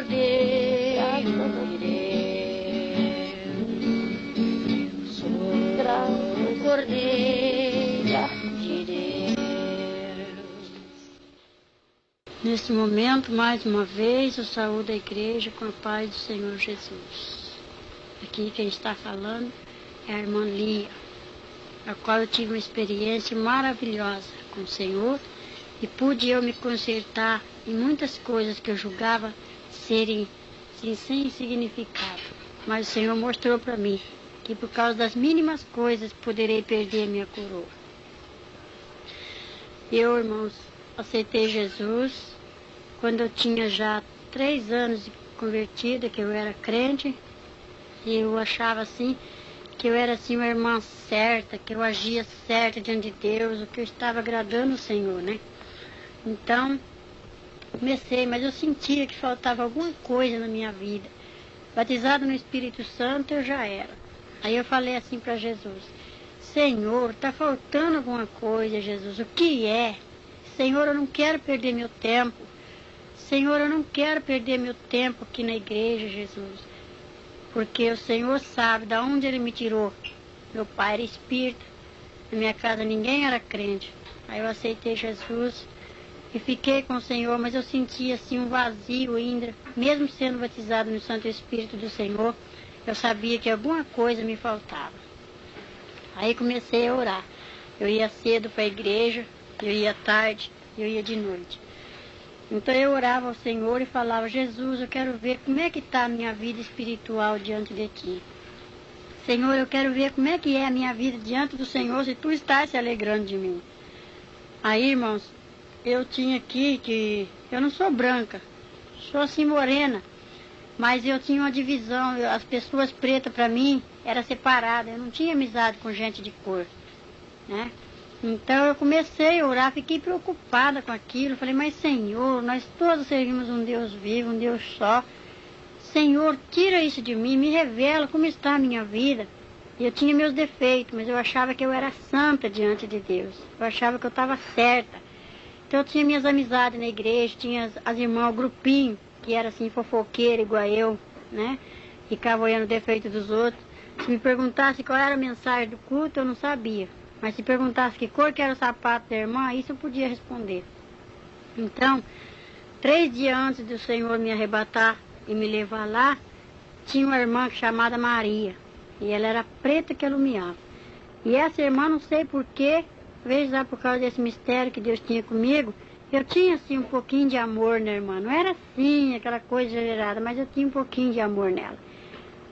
Cordeiro de Deus, sou o Cordeiro de Deus. Nesse momento, mais uma vez, eu saúdo a igreja com a paz do Senhor Jesus. Aqui quem está falando é a irmã Lia, a qual eu tive uma experiência maravilhosa com o Senhor e pude eu me consertar em muitas coisas que eu julgava serem assim, sem significado. Mas o Senhor mostrou para mim que por causa das mínimas coisas poderei perder a minha coroa. Eu, irmãos, aceitei Jesus quando eu tinha já 3 anos de convertida, que eu era crente, e eu achava assim que eu era assim uma irmã certa, que eu agia certa diante de Deus, o que eu estava agradando o Senhor, né? Então, comecei, mas eu sentia que faltava alguma coisa na minha vida. Batizado no Espírito Santo, eu já era. Aí eu falei assim para Jesus: Senhor, está faltando alguma coisa, Jesus, o que é? Senhor, eu não quero perder meu tempo. Senhor, eu não quero perder meu tempo aqui na igreja, Jesus. Porque o Senhor sabe de onde Ele me tirou. Meu pai era espírita, na minha casa ninguém era crente. Aí eu aceitei Jesus e fiquei com o Senhor, mas eu sentia assim um vazio ainda, mesmo sendo batizado no Santo Espírito do Senhor, eu sabia que alguma coisa me faltava. Aí comecei a orar. Eu ia cedo para a igreja, eu ia tarde, eu ia de noite. Então eu orava ao Senhor e falava: Jesus, eu quero ver como é que está a minha vida espiritual diante de Ti. Senhor, eu quero ver como é que é a minha vida diante do Senhor, se Tu estás se alegrando de mim. Aí, irmãos, eu tinha aqui que eu não sou branca, sou assim morena, mas eu tinha uma divisão, as pessoas pretas para mim era separada, eu não tinha amizade com gente de cor, né? Então eu comecei a orar, fiquei preocupada com aquilo, falei: mas Senhor, nós todos servimos um Deus vivo, um Deus só. Senhor, tira isso de mim, me revela como está a minha vida. Eu tinha meus defeitos, mas eu achava que eu era santa diante de Deus, eu achava que eu estava certa. Então eu tinha minhas amizades na igreja, tinha as irmãs, o grupinho, que era assim fofoqueira igual eu, né? Ficava olhando o defeito dos outros. Se me perguntasse qual era a mensagem do culto, eu não sabia. Mas se perguntasse que cor que era o sapato da irmã, isso eu podia responder. Então, 3 dias antes do Senhor me arrebatar e me levar lá, tinha uma irmã chamada Maria. E ela era preta que alumiava. E essa irmã, não sei porquê, talvez lá por causa desse mistério que Deus tinha comigo, eu tinha assim um pouquinho de amor na irmã. Não era assim, aquela coisa exagerada, mas eu tinha um pouquinho de amor nela.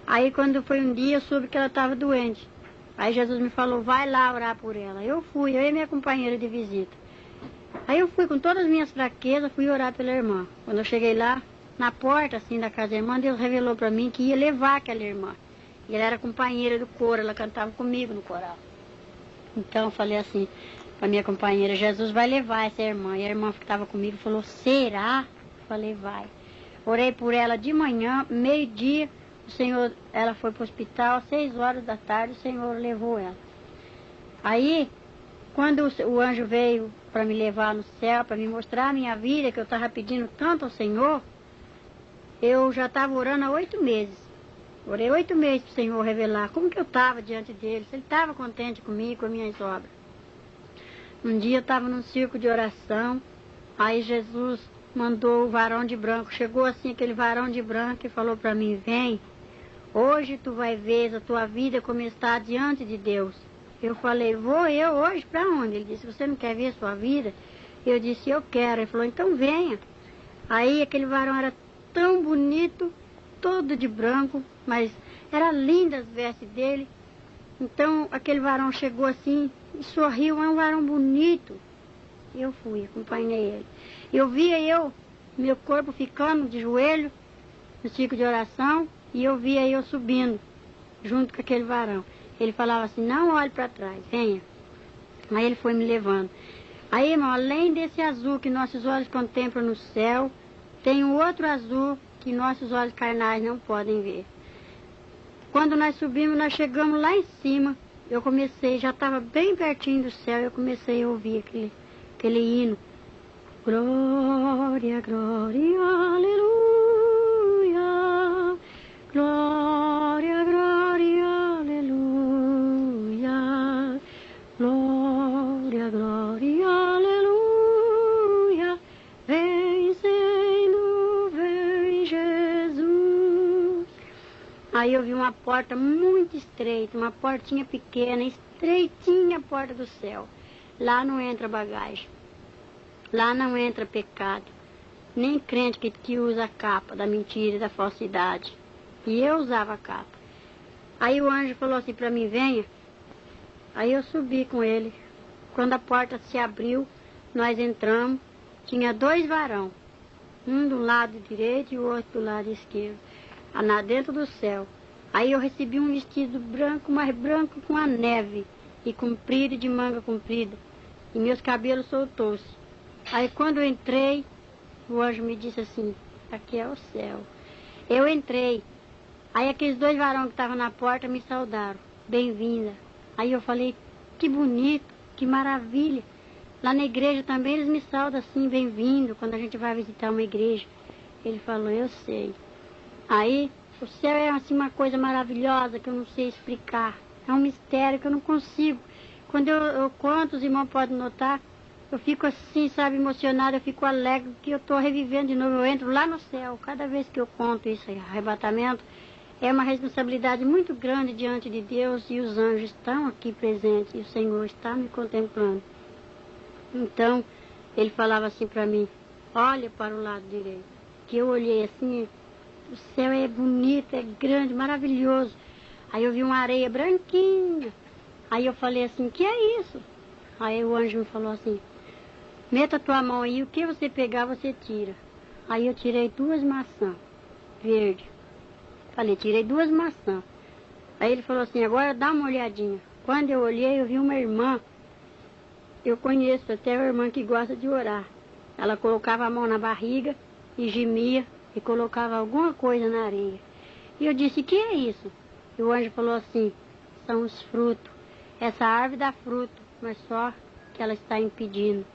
Aí quando foi um dia, eu soube que ela estava doente. Aí Jesus me falou: vai lá orar por ela. Eu fui, eu e minha companheira de visita. Aí eu fui com todas as minhas fraquezas, fui orar pela irmã. Quando eu cheguei lá, na porta assim da casa da irmã, Deus revelou para mim que ia levar aquela irmã. E ela era companheira do coro, ela cantava comigo no coral. Então eu falei assim para minha companheira: Jesus vai levar essa irmã. E a irmã que estava comigo falou: será? Eu falei: vai. Orei por ela de manhã, meio-dia. O Senhor, ela foi para o hospital, às 6 horas da tarde, o Senhor levou ela. Aí, quando o anjo veio para me levar no céu, para me mostrar a minha vida, que eu estava pedindo tanto ao Senhor, eu já estava orando há 8 meses. Orei 8 meses para o Senhor revelar como que eu estava diante dele, se ele estava contente comigo, com as minhas obras. Um dia eu estava num círculo de oração, aí Jesus mandou o varão de branco, chegou assim aquele varão de branco e falou para mim: vem, hoje tu vai ver a tua vida como está diante de Deus. Eu falei: vou eu hoje para onde? Ele disse: você não quer ver a sua vida? Eu disse: eu quero. Ele falou: então venha. Aí aquele varão era tão bonito, todo de branco, mas era linda as vestes dele. Então aquele varão chegou assim e sorriu, é um varão bonito. Eu fui, acompanhei ele. Eu via meu corpo ficando de joelho no ciclo de oração, e eu via eu subindo junto com aquele varão. Ele falava assim: não olhe para trás, venha. Aí ele foi me levando. Aí, irmão, além desse azul que nossos olhos contemplam no céu, tem um outro azul que nossos olhos carnais não podem ver. Quando nós subimos, nós chegamos lá em cima, eu comecei, já estava bem pertinho do céu, eu comecei a ouvir aquele hino. Glória, glória, aleluia. Glória, glória, aleluia. Glória, glória, aleluia. Vem, Senhor, vem, Jesus. Aí eu vi uma porta muito estreita, uma portinha pequena, estreitinha a porta do céu. Lá não entra bagagem. Lá não entra pecado. Nem crente que usa a capa da mentira e da falsidade. E eu usava a capa. Aí o anjo falou assim para mim, venha. Aí eu subi com ele. Quando a porta se abriu, nós entramos. Tinha 2 varão. Um do lado direito e o outro do lado esquerdo. Dentro do céu. Aí eu recebi um vestido branco, mais branco com a neve. E comprido, de manga comprida. E meus cabelos soltou-se. Aí quando eu entrei, o anjo me disse assim, aqui é o céu. Eu entrei. Aí aqueles 2 varões que estavam na porta me saudaram. Bem-vinda. Aí eu falei, que bonito, que maravilha. Lá na igreja também eles me saudam assim, bem-vindo, quando a gente vai visitar uma igreja. Ele falou, eu sei. Aí o céu é assim uma coisa maravilhosa que eu não sei explicar. É um mistério que eu não consigo. Quando eu conto, os irmãos podem notar, eu fico assim, sabe, emocionada, eu fico alegre, que eu estou revivendo de novo, eu entro lá no céu. Cada vez que eu conto isso, arrebatamento, é uma responsabilidade muito grande diante de Deus e os anjos estão aqui presentes e o Senhor está me contemplando. Então, ele falava assim para mim, olha para o lado direito. Que eu olhei assim, o céu é bonito, é grande, maravilhoso. Aí eu vi uma areia branquinha. Aí eu falei assim, que é isso? Aí o anjo me falou assim, meta a tua mão aí, o que você pegar você tira. Aí eu tirei 2 maçãs verdes. Falei, tirei 2 maçãs. Aí ele falou assim, agora dá uma olhadinha. Quando eu olhei, eu vi uma irmã. Eu conheço até uma irmã que gosta de orar. Ela colocava a mão na barriga e gemia e colocava alguma coisa na areia. E eu disse, que é isso? E o anjo falou assim, são os frutos. Essa árvore dá fruto, mas só que ela está impedindo.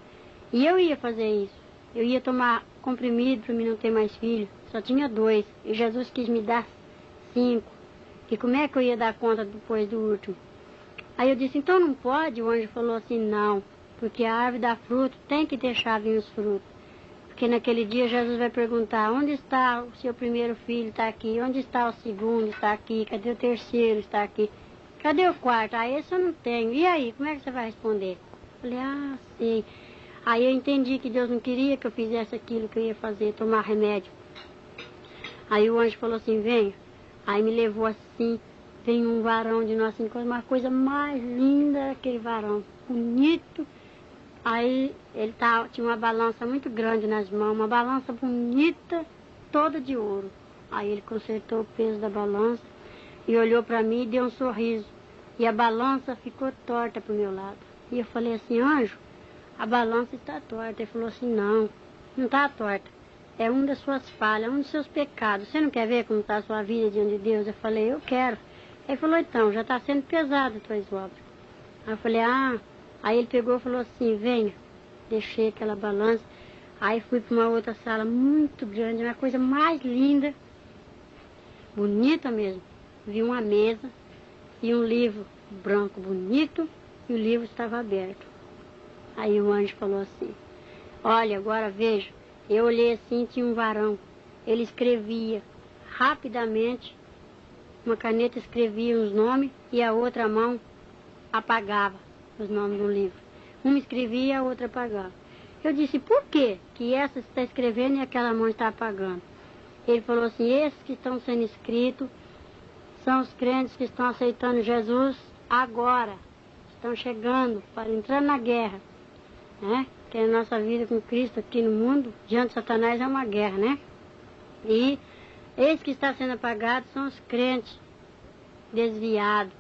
E eu ia fazer isso. Eu ia tomar comprimido para mim não ter mais filho. Só tinha 2. E Jesus quis me dar 5. E como é que eu ia dar conta depois do último? Aí eu disse, então não pode? O anjo falou assim, não. Porque a árvore dá fruto, tem que deixar vir os frutos. Porque naquele dia Jesus vai perguntar, onde está o seu primeiro filho? Está aqui. Onde está o segundo? Está aqui. Cadê o terceiro? Está aqui. Cadê o quarto? Ah, esse eu não tenho. E aí, como é que você vai responder? Eu falei, sei. Aí eu entendi que Deus não queria que eu fizesse aquilo que eu ia fazer, tomar remédio. Aí o anjo falou assim, venha. Aí me levou assim, tem um varão de Nossa Senhora, uma coisa mais linda aquele varão, bonito. Aí ele tinha uma balança muito grande nas mãos, uma balança bonita, toda de ouro. Aí ele consertou o peso da balança e olhou para mim e deu um sorriso. E a balança ficou torta para o meu lado. E eu falei assim, anjo, a balança está torta. Ele falou assim, não está torta. É uma das suas falhas, um dos seus pecados. Você não quer ver como está a sua vida diante de Deus? Eu falei, eu quero. Ele falou, então, já está sendo pesado as tuas obras. Aí eu falei, Aí ele pegou e falou assim, venha. Deixei aquela balança. Aí fui para uma outra sala muito grande, uma coisa mais linda, bonita mesmo. Vi uma mesa e um livro branco bonito e o livro estava aberto. Aí o anjo falou assim, olha, agora veja. Eu olhei assim, tinha um varão. Ele escrevia rapidamente, uma caneta escrevia os nomes e a outra mão apagava os nomes do livro. Uma escrevia e a outra apagava. Eu disse, por quê que essa está escrevendo e aquela mão está apagando? Ele falou assim, esses que estão sendo escritos são os crentes que estão aceitando Jesus agora. Estão chegando para entrar na guerra, né? Que a nossa vida com Cristo aqui no mundo, diante de Satanás, é uma guerra, né? E esse que está sendo apagado são os crentes desviados.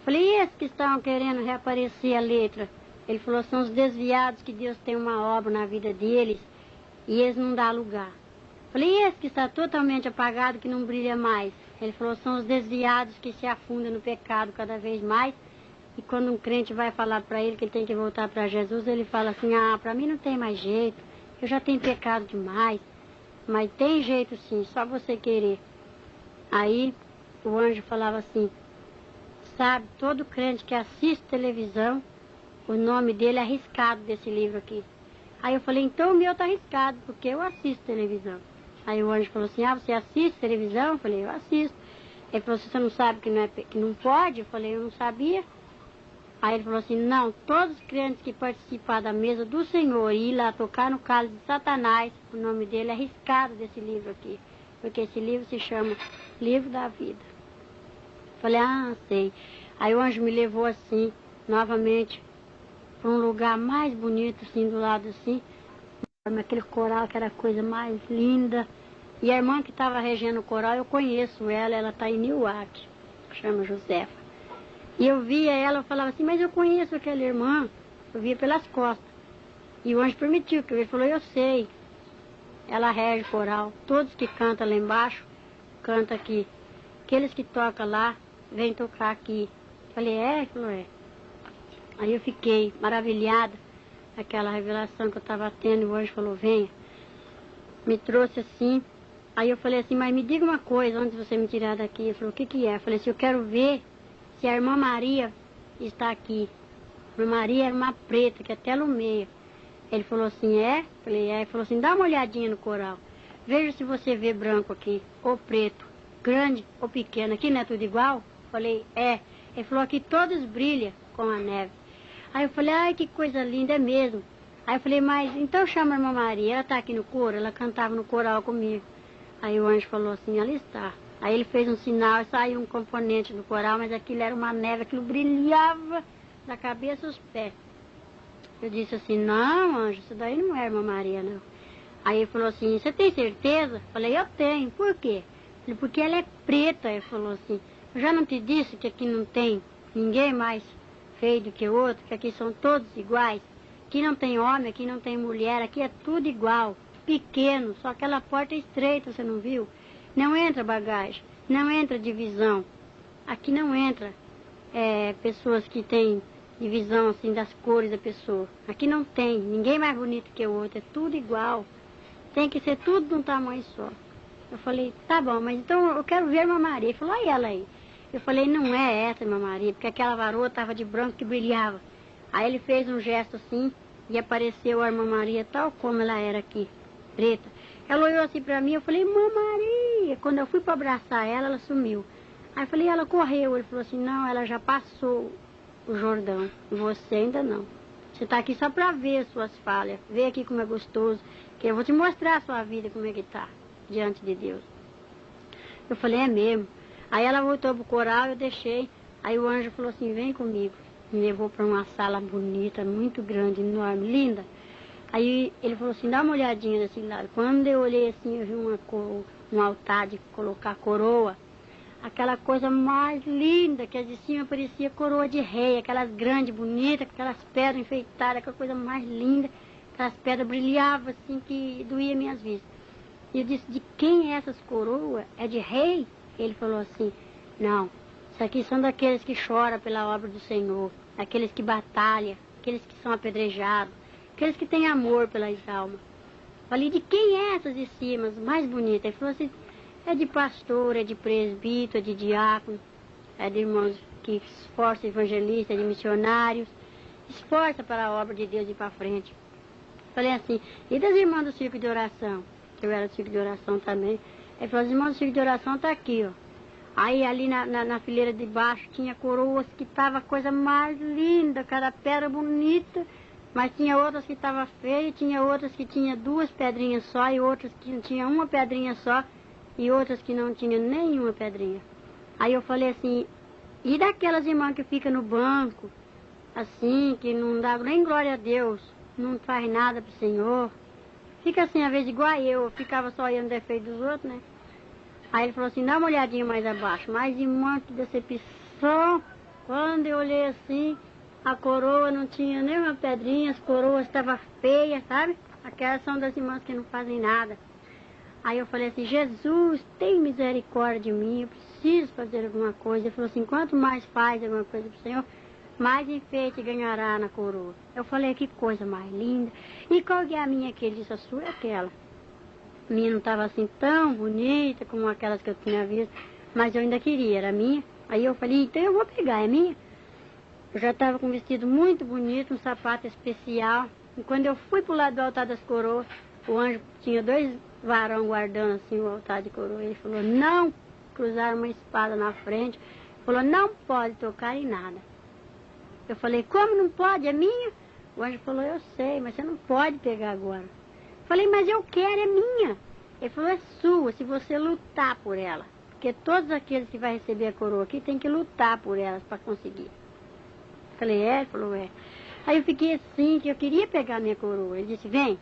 Falei, e esses que estão querendo reaparecer a letra? Ele falou, são os desviados que Deus tem uma obra na vida deles e eles não dão lugar. Falei, e esse que está totalmente apagado, que não brilha mais? Ele falou, são os desviados que se afundam no pecado cada vez mais. E quando um crente vai falar para ele que ele tem que voltar para Jesus, ele fala assim, para mim não tem mais jeito, eu já tenho pecado demais. Mas tem jeito sim, só você querer. Aí o anjo falava assim, sabe, todo crente que assiste televisão, o nome dele é arriscado desse livro aqui. Aí eu falei, então o meu tá arriscado, porque eu assisto televisão. Aí o anjo falou assim, ah, você assiste televisão? Eu falei, eu assisto. Ele falou, você não sabe que não pode? Eu falei, eu não sabia. Aí ele falou assim, não, todos os crentes que participar da mesa do Senhor e ir lá tocar no cálice de Satanás, o nome dele é arriscado desse livro aqui. Porque esse livro se chama Livro da Vida. Falei, ah, sei. Aí o anjo me levou assim, novamente, para um lugar mais bonito, assim, do lado assim. Aquele coral que era a coisa mais linda. E a irmã que estava regendo o coral, eu conheço ela está em Newark, chama Josefa. E eu via ela, eu falava assim, mas eu conheço aquela irmã. Eu via pelas costas. E o anjo permitiu, porque ele falou, eu sei. Ela rege o coral. Todos que cantam lá embaixo, cantam aqui. Aqueles que tocam lá, vêm tocar aqui. Falei, é? Ele falou, é. Aí eu fiquei maravilhada, aquela revelação que eu estava tendo, e o anjo falou, venha. Me trouxe assim. Aí eu falei assim, mas me diga uma coisa, antes de você me tirar daqui. Ele falou, o que é? Eu falei assim, eu quero ver se a irmã Maria está aqui. A irmã Maria era uma preta, que até lumeia. Ele falou assim, é? Eu falei, é. Ele falou assim, dá uma olhadinha no coral. Veja se você vê branco aqui, ou preto, grande ou pequeno. Aqui não é tudo igual? Eu falei, é. Ele falou, aqui todos brilham com a neve. Aí eu falei, ai, que coisa linda, é mesmo. Aí eu falei, mas então chama a irmã Maria, ela está aqui no coro? Ela cantava no coral comigo. Aí o anjo falou assim, ela está. Aí ele fez um sinal e saiu um componente do coral, mas aquilo era uma neve, aquilo brilhava da cabeça aos pés. Eu disse assim, não, anjo, isso daí não é irmã Maria, não. Aí ele falou assim, você tem certeza? Eu falei, eu tenho. Por quê? Ele, porque ela é preta. Ele falou assim, eu já não te disse que aqui não tem ninguém mais feio do que o outro, que aqui são todos iguais. Aqui não tem homem, aqui não tem mulher, aqui é tudo igual. Pequeno, só aquela porta é estreita, você não viu? Não entra bagagem, não entra divisão. Aqui não entra pessoas que têm divisão assim das cores da pessoa. Aqui não tem, ninguém mais bonito que o outro, é tudo igual. Tem que ser tudo de um tamanho só. Eu falei, tá bom, mas então eu quero ver a irmã Maria. Ele falou, olha ela aí. Eu falei, não é essa irmã Maria, porque aquela varoa estava de branco que brilhava. Aí ele fez um gesto assim e apareceu a irmã Maria tal como ela era aqui, preta. Ela olhou assim pra mim, eu falei, irmã Maria. Quando eu fui para abraçar ela, ela sumiu. Aí eu falei, ela correu. Ele falou assim, não, ela já passou o Jordão, você ainda não. Você está aqui só para ver as suas falhas, ver aqui como é gostoso, que eu vou te mostrar a sua vida como é que está diante de Deus. Eu falei, é mesmo. Aí ela voltou pro coral, eu deixei. Aí o anjo falou assim, vem comigo. Me levou para uma sala bonita, muito grande, enorme, linda. Aí ele falou assim, dá uma olhadinha nesse lado. Quando eu olhei assim, eu vi um altar de colocar coroa. Aquela coisa mais linda, que as de cima parecia coroa de rei, aquelas grandes, bonitas, aquelas pedras enfeitadas, aquela coisa mais linda. Aquelas pedras brilhavam assim que doía minhas vistas. E eu disse, de quem é essas coroas? É de rei? Ele falou assim, não, isso aqui são daqueles que choram pela obra do Senhor, aqueles que batalham, aqueles que são apedrejados, aqueles que têm amor pelas almas. Falei, de quem é essas de cima, as mais bonitas? Ele falou assim, é de pastor, é de presbítero, é de diácono, é de irmãos que esforçam evangelistas, é de missionários, esforça para a obra de Deus ir para frente. Falei assim, e das irmãs do círculo de oração? Eu era do círculo de oração também. Ele falou, as irmãs do círculo de oração estão aqui, ó. Aí ali na fileira de baixo tinha coroas que tava a coisa mais linda, cada pedra bonita, mas tinha outras que estavam feias, tinha outras que tinha duas pedrinhas só, e outras que não tinha uma pedrinha só, e outras que não tinham nenhuma pedrinha. Aí eu falei assim, e daquelas irmãs que ficam no banco, assim, que não dá nem glória a Deus, não faz nada pro Senhor, fica assim, às vezes igual eu ficava só olhando o defeito dos outros, né? Aí ele falou assim, dá uma olhadinha mais abaixo. Mas, irmã, que decepção. Quando eu olhei assim, a coroa não tinha nenhuma pedrinha, as coroas estavam feias, sabe? Aquelas são das irmãs que não fazem nada. Aí eu falei assim, Jesus, tem misericórdia de mim, eu preciso fazer alguma coisa. Ele falou assim, quanto mais faz alguma coisa pro Senhor, mais enfeite ganhará na coroa. Eu falei, que coisa mais linda. E qual que é a minha? Que ele disse, a sua é aquela. A minha não estava assim tão bonita como aquelas que eu tinha visto, mas eu ainda queria, era minha. Aí eu falei, então eu vou pegar, é minha. Eu já estava com um vestido muito bonito, um sapato especial. E quando eu fui pro lado do altar das coroas, o anjo tinha 2 varão guardando assim o altar de coroa. Ele falou, não, cruzaram uma espada na frente. Falou, não pode tocar em nada. Eu falei, como não pode? É minha? O anjo falou, eu sei, mas você não pode pegar agora. Eu falei, mas eu quero, é minha. Ele falou, é sua, se você lutar por ela. Porque todos aqueles que vão receber a coroa aqui tem que lutar por elas para conseguir. Eu falei, é? Ele falou, é. Aí eu fiquei assim, que eu queria pegar a minha coroa. Ele disse, vem.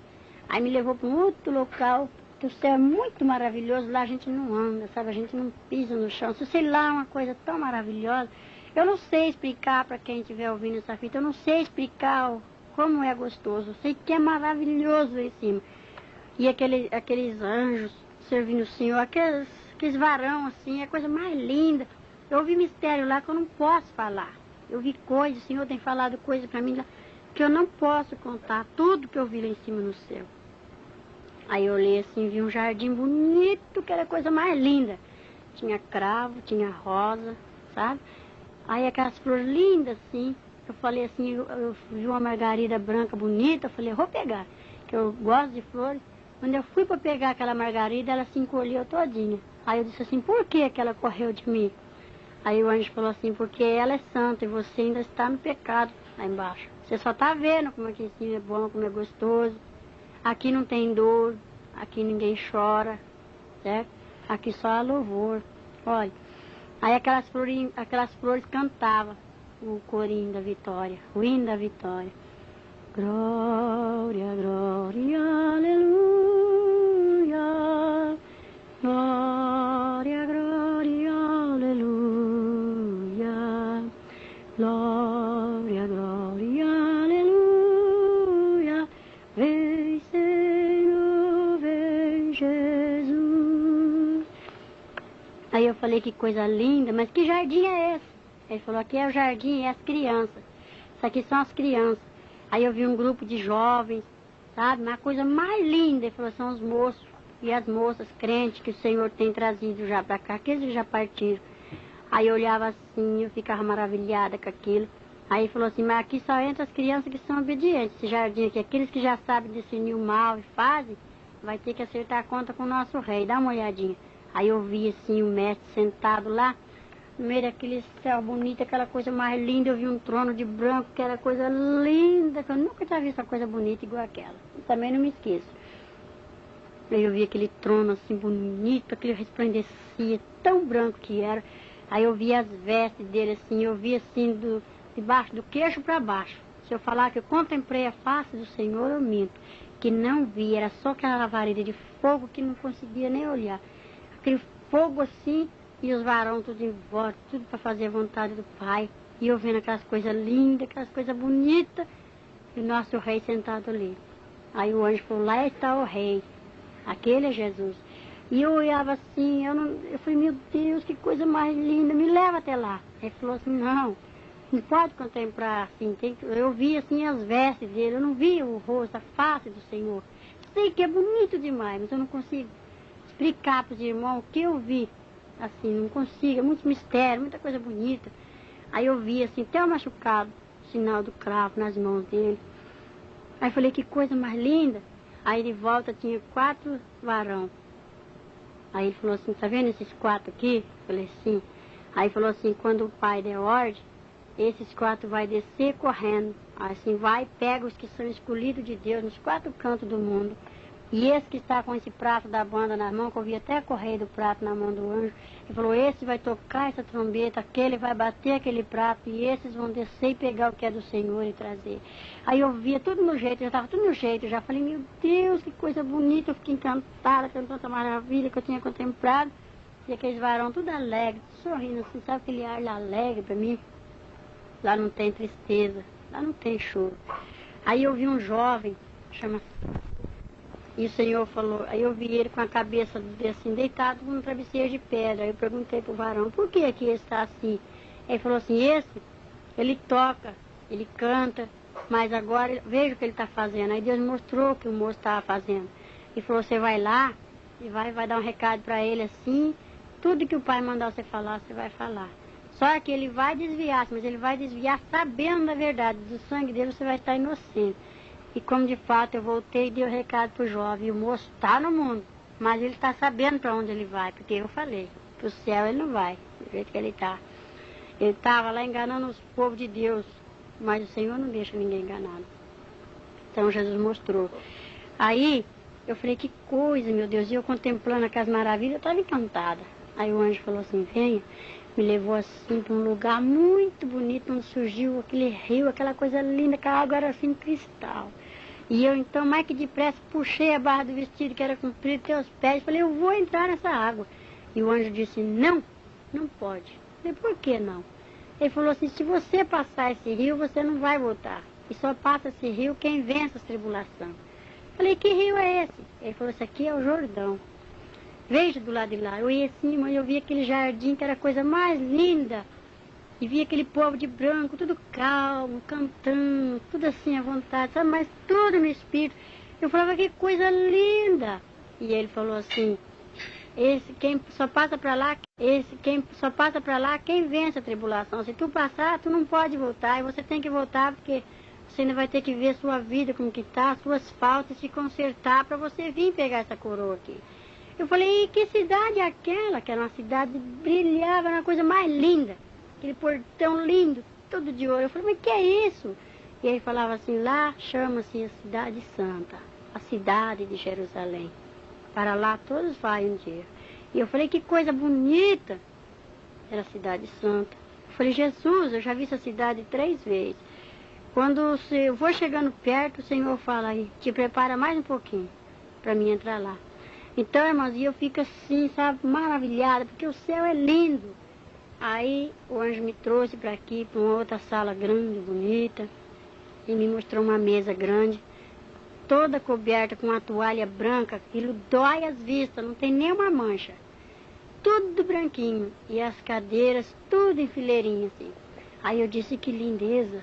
Aí me levou para um outro local, que o céu é muito maravilhoso. Lá a gente não anda, sabe? A gente não pisa no chão. Se sei lá, uma coisa tão maravilhosa. Eu não sei explicar para quem estiver ouvindo essa fita. Eu não sei explicar como é gostoso. Eu sei que é maravilhoso lá em cima. E aqueles anjos servindo o Senhor, aqueles varão assim, é a coisa mais linda. Eu ouvi mistério lá que eu não posso falar. Eu vi coisas, o Senhor tem falado coisas para mim lá, que eu não posso contar tudo que eu vi lá em cima no céu. Aí eu olhei assim, vi um jardim bonito, que era a coisa mais linda. Tinha cravo, tinha rosa, sabe? Aí aquelas flores lindas assim. Eu falei assim, eu vi uma margarida branca bonita, eu falei, vou pegar, que eu gosto de flores. Quando eu fui para pegar aquela margarida, ela se encolheu todinha. Aí eu disse assim, por que ela correu de mim? Aí o anjo falou assim, porque ela é santa e você ainda está no pecado lá embaixo. Você só está vendo como aqui em cima é bom, como é gostoso. Aqui não tem dor, aqui ninguém chora, certo? Aqui só há louvor. Olha, aí aquelas flores cantavam o corinho da vitória, o hino da vitória. Glória, glória, aleluia. Glória, glória, aleluia. Glória, glória, aleluia. Vem, Senhor, vem, Jesus. Aí eu falei, que coisa linda, mas que jardim é esse? Ele falou, aqui é o jardim, é as crianças. Isso aqui são as crianças. Aí eu vi um grupo de jovens, sabe? Uma coisa mais linda. Ele falou, são os moços e as moças crentes que o Senhor tem trazido já para cá, aqueles que já partiram. Aí eu olhava assim, eu ficava maravilhada com aquilo. Aí ele falou assim, mas aqui só entra as crianças que são obedientes. Esse jardim aqui, aqueles que já sabem discernir o mal e fazem, vai ter que acertar a conta com o nosso rei. Dá uma olhadinha. Aí eu vi assim o mestre sentado lá, no meio daquele céu bonito, aquela coisa mais linda. Eu vi um trono de branco, que era coisa linda, que eu nunca tinha visto uma coisa bonita igual aquela. Eu também não me esqueço. Aí eu vi aquele trono assim bonito, aquele resplandecia, tão branco que era. Aí eu vi as vestes dele assim, eu vi assim debaixo do queixo para baixo. Se eu falar que eu contemplei a face do Senhor, eu minto. Que não vi, era só aquela lavareda de fogo que não conseguia nem olhar. Aquele fogo assim, e os varões tudo em volta, tudo para fazer a vontade do Pai. E eu vendo aquelas coisas lindas, aquelas coisas bonitas, e o nosso rei sentado ali. Aí o anjo falou, lá está o rei, aquele é Jesus. E eu olhava assim, eu falei, meu Deus, que coisa mais linda, me leva até lá. Ele falou assim, não pode contemplar assim, eu vi assim as vestes dele, eu não vi o rosto, a face do Senhor. Sei que é bonito demais, mas eu não consigo explicar para os irmãos o que eu vi. Assim, não consigo, é muito mistério, muita coisa bonita. Aí eu vi assim, até o machucado, o sinal do cravo nas mãos dele. Aí eu falei, que coisa mais linda. Aí de volta tinha 4 varão. Aí ele falou assim, tá vendo esses 4 aqui? Eu falei, sim. Aí falou assim, quando o pai der ordem, esses 4 vai descer correndo. Assim, vai, pega os que são escolhidos de Deus nos 4 cantos do mundo. E esse que está com esse prato da banda na mão, que eu vi até correr do prato na mão do anjo, ele falou, esse vai tocar essa trombeta, aquele vai bater aquele prato, e esses vão descer e pegar o que é do Senhor e trazer. Aí eu via tudo no jeito, já estava tudo no jeito, eu já falei, meu Deus, que coisa bonita, eu fiquei encantada com tanta maravilha que eu tinha contemplado. E aqueles varão tudo alegre, sorrindo assim, sabe aquele ar alegre para mim? Lá não tem tristeza, lá não tem choro. Aí eu vi um jovem, chama... E o Senhor falou, aí eu vi ele com a cabeça assim, deitado num travesseiro de pedra. Aí eu perguntei pro varão, por que ele está assim? Ele falou assim, ele toca, ele canta, mas agora veja o que ele está fazendo. Aí Deus mostrou o que o moço estava fazendo. Ele falou, você vai lá e vai dar um recado para ele assim, tudo que o Pai mandar você falar, você vai falar. Só que ele vai desviar, mas ele vai desviar sabendo da verdade. Do sangue dele você vai estar inocente. E como de fato eu voltei e dei o recado pro jovem. E o moço está no mundo, mas ele está sabendo para onde ele vai, porque eu falei. Para o céu ele não vai, do jeito que ele está. Ele estava lá enganando os povos de Deus, mas o Senhor não deixa ninguém enganado. Então Jesus mostrou. Aí eu falei, que coisa, meu Deus. E eu contemplando aquelas maravilhas, eu estava encantada. Aí o anjo falou assim, venha. Me levou assim para um lugar muito bonito, onde surgiu aquele rio, aquela coisa linda, aquela água era assim cristal. E eu então, mais que depressa, puxei a barra do vestido que era comprido até os pés. Falei, eu vou entrar nessa água. E o anjo disse, não, não pode. Eu falei, por que não? Ele falou assim, se você passar esse rio, você não vai voltar. E só passa esse rio quem vence as tribulações. Falei, que rio é esse? Ele falou, esse aqui é o Jordão. Veja do lado de lá. Eu ia assim, mas eu via aquele jardim que era a coisa mais linda. E via aquele povo de branco, tudo calmo, cantando, tudo assim à vontade, sabe? Mas tudo no espírito. Eu falava, que coisa linda. E ele falou assim, quem só passa para lá, quem vence a tribulação. Se tu passar, tu não pode voltar. E você tem que voltar porque você ainda vai ter que ver sua vida como que está, suas faltas, se consertar para você vir pegar essa coroa aqui. Eu falei, e que cidade é aquela? Que era uma cidade que brilhava, era uma coisa mais linda. Aquele portão lindo, todo de ouro. Eu falei, mas que é isso? E ele falava assim, lá chama-se a Cidade Santa, a cidade de Jerusalém. Para lá todos vai um dia. E eu falei, que coisa bonita. Era a Cidade Santa. Eu falei, Jesus, eu já vi essa cidade 3 vezes. Quando eu vou chegando perto, o Senhor fala aí, te prepara mais um pouquinho para mim entrar lá. Então, irmãos, eu fico assim, sabe, maravilhada, porque o céu é lindo. Aí o anjo me trouxe para aqui, para uma outra sala grande, bonita, e me mostrou uma mesa grande, toda coberta com uma toalha branca, aquilo dói as vistas, não tem nenhuma mancha. Tudo branquinho, e as cadeiras, tudo em fileirinha, assim. Aí eu disse, que lindeza.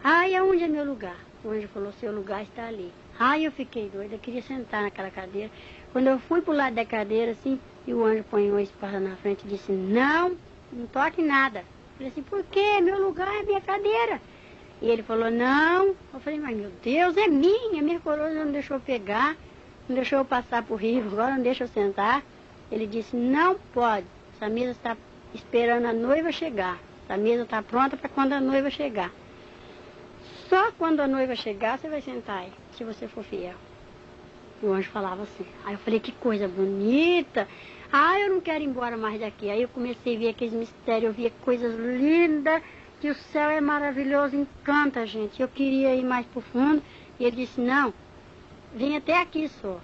Ai, aonde é meu lugar? O anjo falou, seu lugar está ali. Ai, eu fiquei doida, eu queria sentar naquela cadeira. Quando eu fui pro lado da cadeira, assim, e o anjo põe uma espada na frente e disse, não toque nada. Eu falei assim, por quê? Meu lugar é minha cadeira. E ele falou, não. Eu falei, mas meu Deus, é minha coroa não deixou eu pegar, não deixou eu passar por rio, agora não deixa eu sentar. Ele disse, não pode, essa mesa está esperando a noiva chegar. Essa mesa está pronta para quando a noiva chegar. Só quando a noiva chegar, você vai sentar aí, se você for fiel. O anjo falava assim. Aí eu falei, que coisa bonita. Ah, eu não quero ir embora mais daqui. Aí eu comecei a ver aqueles mistérios, eu via coisas lindas, que o céu é maravilhoso, encanta a gente. Eu queria ir mais pro fundo, e ele disse, não, vem até aqui só.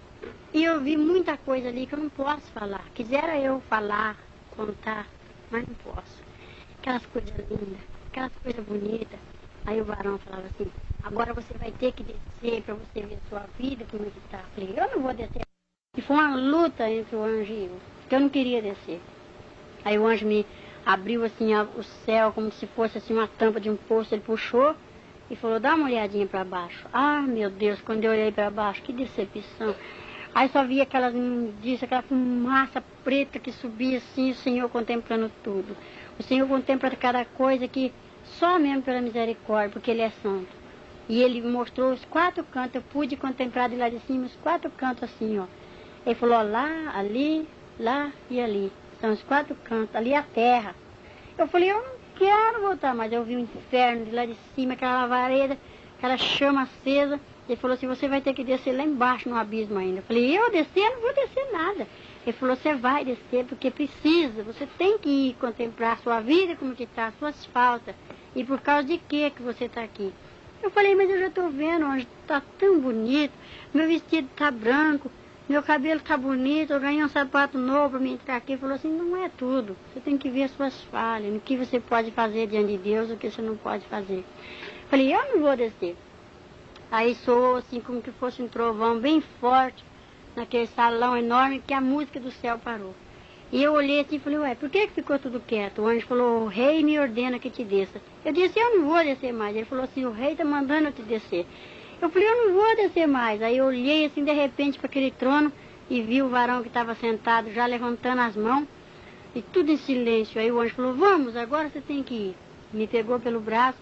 E eu vi muita coisa ali que eu não posso falar. Quisera eu falar, contar, mas não posso. Aquelas coisas lindas, aquelas coisas bonitas. Aí o varão falava assim, agora você vai ter que descer para você ver sua vida, como é que tá. Eu falei, eu não vou descer. E foi uma luta entre o anjo e eu, porque eu não queria descer. Aí o anjo me abriu assim o céu, como se fosse assim uma tampa de um poço, ele puxou e falou, dá uma olhadinha para baixo. Ah, meu Deus, quando eu olhei para baixo, que decepção. Aí só via aquela fumaça preta que subia assim, o Senhor contemplando tudo. O Senhor contempla cada coisa que só mesmo pela misericórdia, porque Ele é santo. E Ele mostrou os 4 cantos, eu pude contemplar de lá de cima os 4 cantos assim, ó. Ele falou, ó, lá, ali, lá e ali. São os 4 cantos, ali é a terra. Eu falei, eu não quero voltar, mas eu vi o inferno de lá de cima, aquela lavareda, aquela chama acesa. Ele falou assim, você vai ter que descer lá embaixo no abismo ainda. Eu falei, eu descer? Eu não vou descer nada. Ele falou, você vai descer porque precisa, você tem que ir contemplar a sua vida, como que está, as suas faltas. E por causa de que você está aqui? Eu falei, mas eu já estou vendo, onde está tão bonito, meu vestido está branco, meu cabelo está bonito, eu ganhei um sapato novo para mim entrar aqui. Ele falou assim, não é tudo, você tem que ver as suas falhas, o que você pode fazer diante de Deus, o que você não pode fazer. Eu falei, eu não vou descer. Aí soou assim como que fosse um trovão bem forte, naquele salão enorme, que a música do céu parou. E eu olhei assim e falei, ué, por que ficou tudo quieto? O anjo falou, o rei me ordena que te desça. Eu disse, eu não vou descer mais. Ele falou assim, o rei está mandando eu te descer. Eu falei, eu não vou descer mais. Aí eu olhei assim de repente para aquele trono e vi o varão que estava sentado já levantando as mãos. e tudo em silêncio. Aí o anjo falou, vamos, agora você tem que ir. Me pegou pelo braço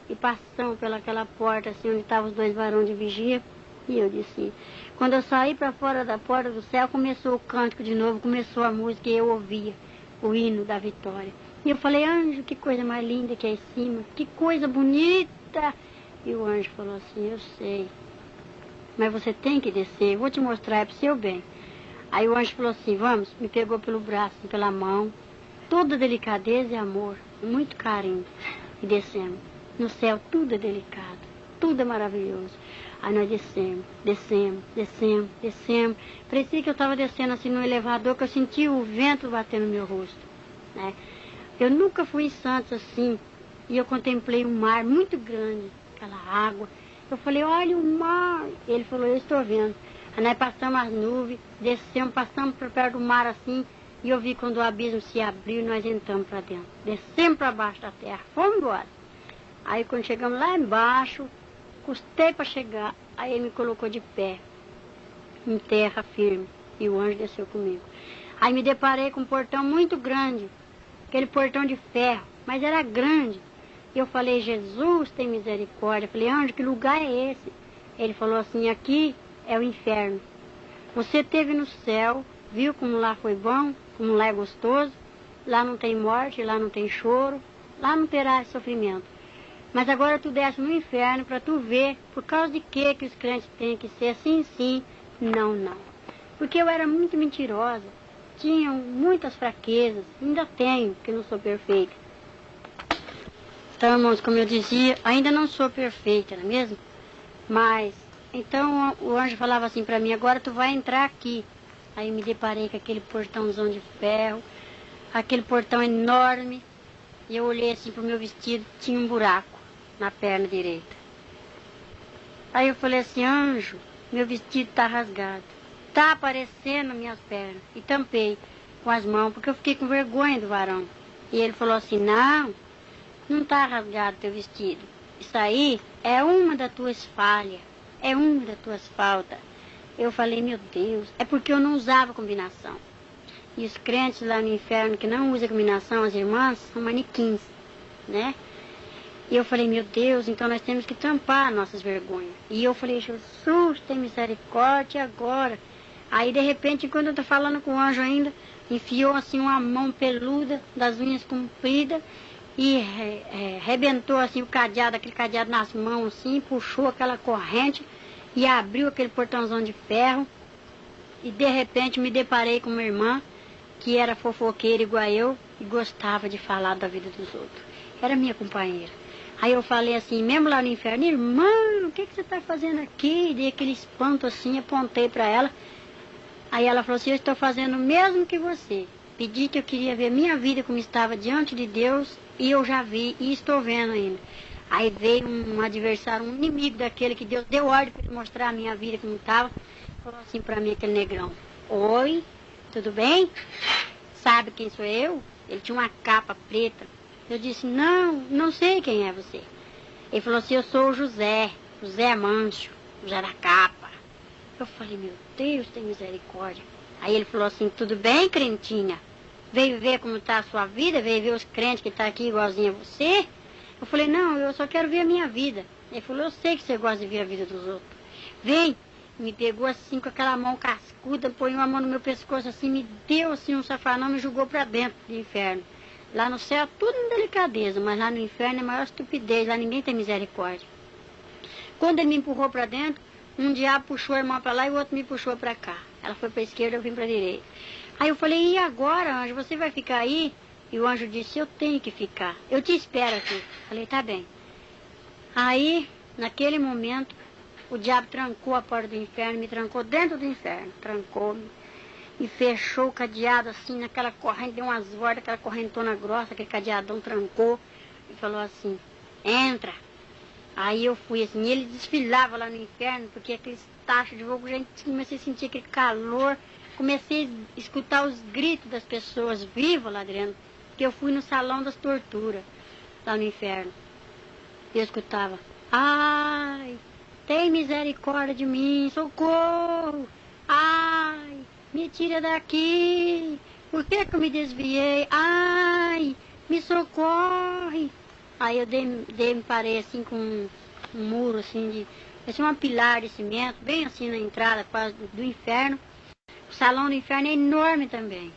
e passamos pelaquela porta, assim, onde estavam os 2 varões de vigia. E eu disse, quando eu saí para fora da porta do céu, começou o cântico de novo, começou a música e eu ouvia o hino da vitória. E eu falei, anjo, que coisa mais linda que é em cima, que coisa bonita. E o anjo falou assim, eu sei, mas você tem que descer, eu vou te mostrar, é pro seu bem. Aí o anjo falou assim, vamos, me pegou pelo braço, pela mão, toda delicadeza e amor, muito carinho. E descemos. No céu tudo é delicado, tudo é maravilhoso. Aí nós descemos. Parecia que eu estava descendo assim no elevador, que eu sentia o vento bater no meu rosto, né? Eu nunca fui em Santos assim, e eu contemplei um mar muito grande, aquela água. Eu falei, olha o mar. Ele falou, eu estou vendo. Aí nós passamos as nuvens, descemos, passamos por perto do mar assim, e eu vi quando o abismo se abriu e nós entramos para dentro. Descemos para baixo da terra, fomos embora. Aí quando chegamos lá embaixo, custei para chegar, aí ele me colocou de pé, em terra firme, e o anjo desceu comigo. Aí me deparei com um portão muito grande, aquele portão de ferro, mas era grande. E eu falei, Jesus tem misericórdia. Eu falei, anjo, que lugar é esse? Ele falou assim, aqui é o inferno. Você esteve no céu, viu como lá foi bom, como lá é gostoso, lá não tem morte, lá não tem choro, lá não terá sofrimento. Mas agora tu desce no inferno para tu ver por causa de que os crentes têm que ser assim, sim, não, não. Porque eu era muito mentirosa, tinha muitas fraquezas, ainda tenho, porque não sou perfeita. Então, irmãos, como eu dizia, ainda não sou perfeita, não é mesmo? Mas, então o anjo falava assim para mim, agora tu vai entrar aqui. Aí me deparei com aquele portãozão de ferro, aquele portão enorme, e eu olhei assim pro meu vestido, tinha um buraco na perna direita. Aí eu falei assim, anjo, meu vestido tá rasgado, tá aparecendo minhas pernas. E tampei com as mãos, porque eu fiquei com vergonha do varão. E ele falou assim, não tá rasgado teu vestido. Isso aí é uma das tuas falhas, é uma das tuas faltas. Eu falei, meu Deus, é porque eu não usava combinação. E os crentes lá no inferno que não usam combinação, as irmãs, são manequins, né? E eu falei, meu Deus, então nós temos que tampar nossas vergonhas. E eu falei, Jesus, tem misericórdia agora. Aí, de repente, quando eu tô falando com o anjo ainda, enfiou assim uma mão peluda, das unhas compridas, e rebentou assim o cadeado, aquele cadeado nas mãos assim, puxou aquela corrente e abriu aquele portãozão de ferro. E, de repente, me deparei com uma irmã que era fofoqueira igual eu e gostava de falar da vida dos outros. Era minha companheira. Aí eu falei assim, mesmo lá no inferno, irmã, o que você está fazendo aqui? Dei aquele espanto assim, apontei para ela. Aí ela falou assim, eu estou fazendo o mesmo que você. Pedi que eu queria ver minha vida como estava diante de Deus e eu já vi e estou vendo ainda. Aí veio um adversário, um inimigo daquele que Deus deu ordem para mostrar a minha vida como estava. Falou assim para mim, aquele negrão, oi, tudo bem? Sabe quem sou eu? Ele tinha uma capa preta. Eu disse, não sei quem é você. Ele falou assim, eu sou o José Mancho, José da capa. Eu falei, meu Deus, tem misericórdia. Aí ele falou assim, tudo bem, crentinha? Veio ver como está a sua vida? Veio ver os crentes que estão aqui igualzinho a você? Eu falei, não, eu só quero ver a minha vida. Ele falou, eu sei que você gosta de ver a vida dos outros. Vem. Me pegou assim com aquela mão cascuda, põe uma mão no meu pescoço assim, me deu assim um safanão, me jogou para dentro do inferno. Lá no céu tudo em delicadeza, mas lá no inferno é a maior estupidez, lá ninguém tem misericórdia. Quando ele me empurrou para dentro, um diabo puxou a irmã para lá e o outro me puxou para cá. Ela foi para a esquerda, eu vim para a direita. Aí eu falei, e agora, anjo, você vai ficar aí? E o anjo disse, eu tenho que ficar, eu te espero aqui. Falei, tá bem. Aí, naquele momento, o diabo trancou a porta do inferno, me trancou dentro do inferno, trancou-me e fechou o cadeado assim, naquela corrente, deu umas voltas, aquela correntona grossa, aquele cadeadão trancou e falou assim, entra. Aí eu fui assim, e ele desfilava lá no inferno, porque aqueles tachos de fogo, gente, comecei a sentir aquele calor, comecei a escutar os gritos das pessoas vivas lá dentro, porque eu fui no salão das torturas, lá no inferno. E eu escutava, ai, tem misericórdia de mim, socorro, ai, me tira daqui, por que que eu me desviei? Ai, me socorre. Aí eu me parei assim com um muro assim de... Parecia uma pilar de cimento, bem assim na entrada quase do inferno. O salão do inferno é enorme também.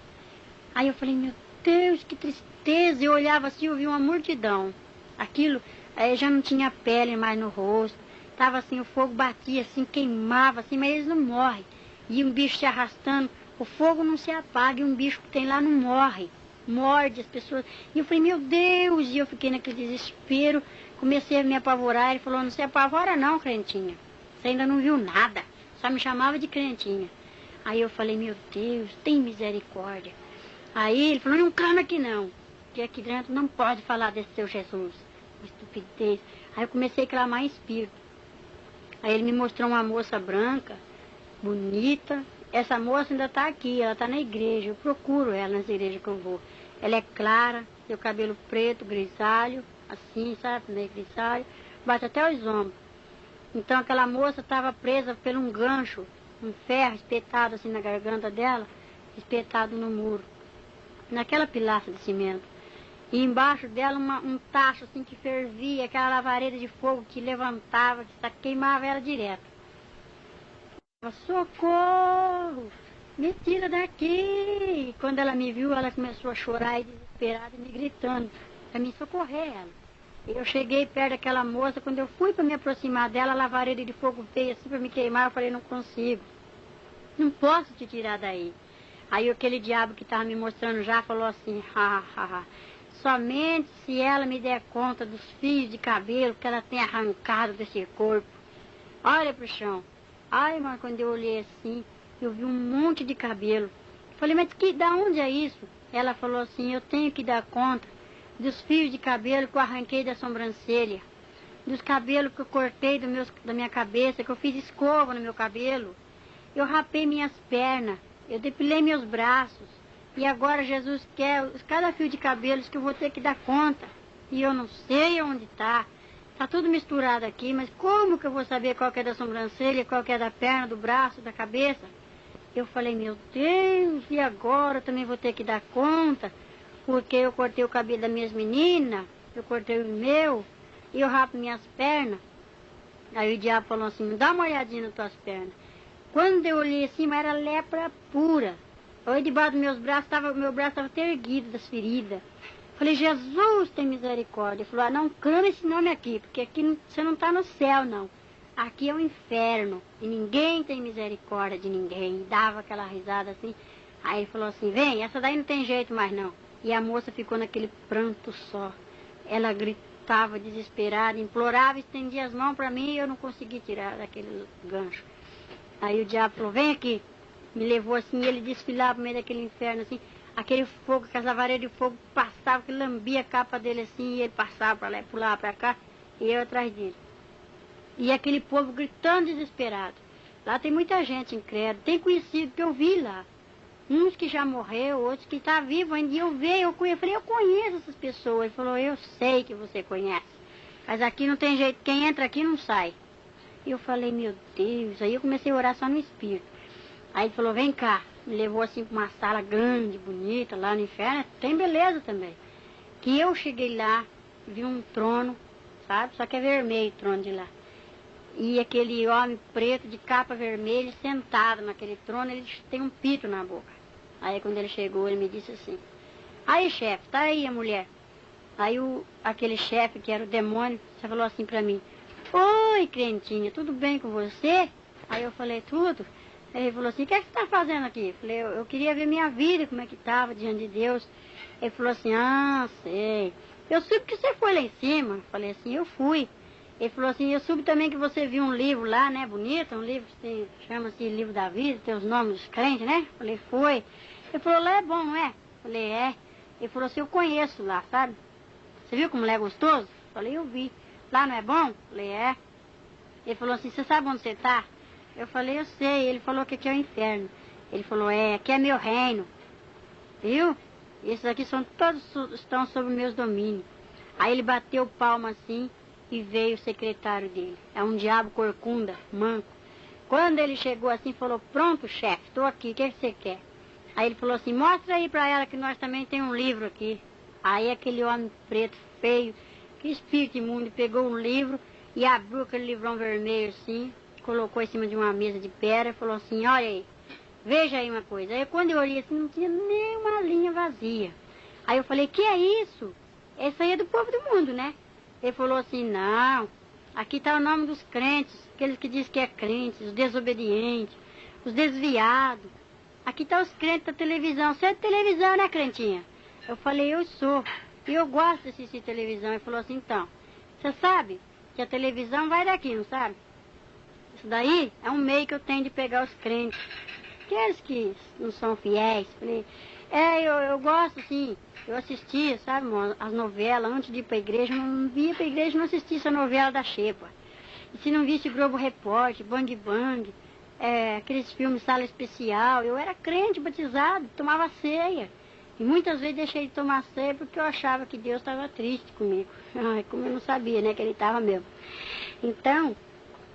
Aí eu falei, meu Deus, que tristeza. Eu olhava assim, eu vi uma multidão. Aquilo, aí já não tinha pele mais no rosto. Tava assim, o fogo batia assim, queimava assim, mas eles não morrem. E um bicho se arrastando, o fogo não se apaga e um bicho que tem lá não morre. Morde as pessoas. E eu falei, meu Deus, e eu fiquei naquele desespero. Comecei a me apavorar, ele falou, não se apavora não, crentinha. Você ainda não viu nada. Só me chamava de crentinha. Aí eu falei, meu Deus, tem misericórdia. Aí ele falou, não clama aqui não. Que aqui dentro não pode falar desse seu Jesus. Estupidez. Aí eu comecei a clamar em espírito. Aí ele me mostrou uma moça branca, bonita. Essa moça ainda está aqui, ela está na igreja. Eu procuro ela nas igrejas que eu vou. Ela é clara, tem o cabelo preto, grisalho, assim, sabe, meio grisalho, bate até os ombros. Então aquela moça estava presa por um gancho, um ferro espetado assim na garganta dela, espetado no muro, naquela pilastra de cimento. E embaixo dela um tacho assim que fervia, aquela lavareira de fogo que levantava, que queimava ela direto. Socorro! Me tira daqui! Quando ela me viu, ela começou a chorar e desesperada, me gritando para me socorrer ela. Eu cheguei perto daquela moça, quando eu fui para me aproximar dela, a lavareira de fogo veio assim para me queimar, eu falei, não consigo. Não posso te tirar daí. Aí aquele diabo que estava me mostrando já falou assim, somente se ela me der conta dos fios de cabelo que ela tem arrancado desse corpo. Olha pro chão. Ai, mas quando eu olhei assim, eu vi um monte de cabelo. Falei, mas da onde é isso? Ela falou assim, eu tenho que dar conta dos fios de cabelo que eu arranquei da sobrancelha, dos cabelos que eu cortei da minha cabeça, que eu fiz escova no meu cabelo. Eu rapei minhas pernas, eu depilei meus braços. E agora Jesus quer cada fio de cabelos que eu vou ter que dar conta. E eu não sei onde está. Está tudo misturado aqui, mas como que eu vou saber qual que é da sobrancelha, qual que é da perna, do braço, da cabeça? Eu falei, meu Deus, e agora eu também vou ter que dar conta? Porque eu cortei o cabelo das minhas meninas, eu cortei o meu, e eu rapo minhas pernas. Aí o diabo falou assim, dá uma olhadinha nas tuas pernas. Quando eu olhei assim, era lepra pura. Olhei debaixo dos meus braços, meu braço estava até erguido das feridas. Falei, Jesus tem misericórdia. Ele falou, não clama esse nome aqui, porque aqui você não está no céu, não. Aqui é o inferno, e ninguém tem misericórdia de ninguém. E dava aquela risada assim. Aí ele falou assim, vem, essa daí não tem jeito mais não. E a moça ficou naquele pranto só. Ela gritava desesperada, implorava, estendia as mãos para mim e eu não consegui tirar daquele gancho. Aí o diabo falou, vem aqui. Me levou assim, ele desfilava no meio daquele inferno assim. Aquele fogo, que as lavareiras de fogo passavam, que lambia a capa dele assim, e ele passava para lá, pulava para cá, e eu atrás dele. E aquele povo gritando desesperado. Lá tem muita gente incrédula, tem conhecido que eu vi lá. Uns que já morreu, outros que estão vivos ainda. E eu falei, eu conheço essas pessoas. Ele falou, eu sei que você conhece. Mas aqui não tem jeito, quem entra aqui não sai. E eu falei, meu Deus. Aí eu comecei a orar só no espírito. Aí ele falou, vem cá. Me levou assim para uma sala grande, bonita, lá no inferno. Tem beleza também. Que eu cheguei lá, vi um trono, sabe? Só que é vermelho o trono de lá. E aquele homem preto de capa vermelha sentado naquele trono, ele tem um pito na boca. Aí quando ele chegou, ele me disse assim, aí chefe, tá aí a mulher. Aí aquele chefe, que era o demônio, você falou assim pra mim, oi crentinha, tudo bem com você? Aí eu falei, tudo. Aí ele falou assim, o que é que você tá fazendo aqui? Eu falei, eu queria ver minha vida, como é que estava diante de Deus. Ele falou assim, sei. Eu soube que você foi lá em cima. Eu falei assim, eu fui. Ele falou assim, eu soube também que você viu um livro lá, né, bonito, um livro que chama-se Livro da Vida, tem os nomes dos crentes, né? Eu falei, foi. Ele falou, lá é bom, não é? Eu falei, é. Ele falou assim, eu conheço lá, sabe? Você viu como lá é gostoso? Eu falei, eu vi. Lá não é bom? Eu falei, é. Ele falou assim, você sabe onde você está? Eu falei, eu sei. Ele falou que aqui é o inferno. Ele falou, aqui é meu reino. Viu? Esses aqui estão sob meus domínios. Aí ele bateu palma assim e veio o secretário dele. É um diabo corcunda, manco. Quando ele chegou assim, falou, pronto, chefe, estou aqui, o que você quer? Aí ele falou assim, mostra aí pra ela que nós também tem um livro aqui. Aí aquele homem preto, feio, que espírito imundo, pegou um livro e abriu aquele livrão vermelho assim, colocou em cima de uma mesa de pedra e falou assim, olha aí, veja aí uma coisa. Aí quando eu olhei assim, não tinha nem uma linha vazia. Aí eu falei, que é isso? Esse aí é do povo do mundo, né? Ele falou assim, não, aqui está o nome dos crentes, aqueles que dizem que é crentes, os desobedientes, os desviados. Aqui está os crentes da televisão. Você é de televisão, né, crentinha? Eu falei, eu sou. E eu gosto de assistir televisão. Ele falou assim, então, você sabe que a televisão vai daqui, não sabe? Isso daí é um meio que eu tenho de pegar os crentes. Aqueles que não são fiéis. Falei, eu gosto, sim. Eu assistia, sabe, as novelas, antes de ir para a igreja, eu não via para a igreja, não assistia essa novela da Xepa. E se não visse Globo Repórter, Bang Bang, aqueles filmes Sala Especial, eu era crente, batizado, tomava ceia. E muitas vezes deixei de tomar ceia porque eu achava que Deus estava triste comigo. Ai, como eu não sabia, né, que ele estava mesmo. Então,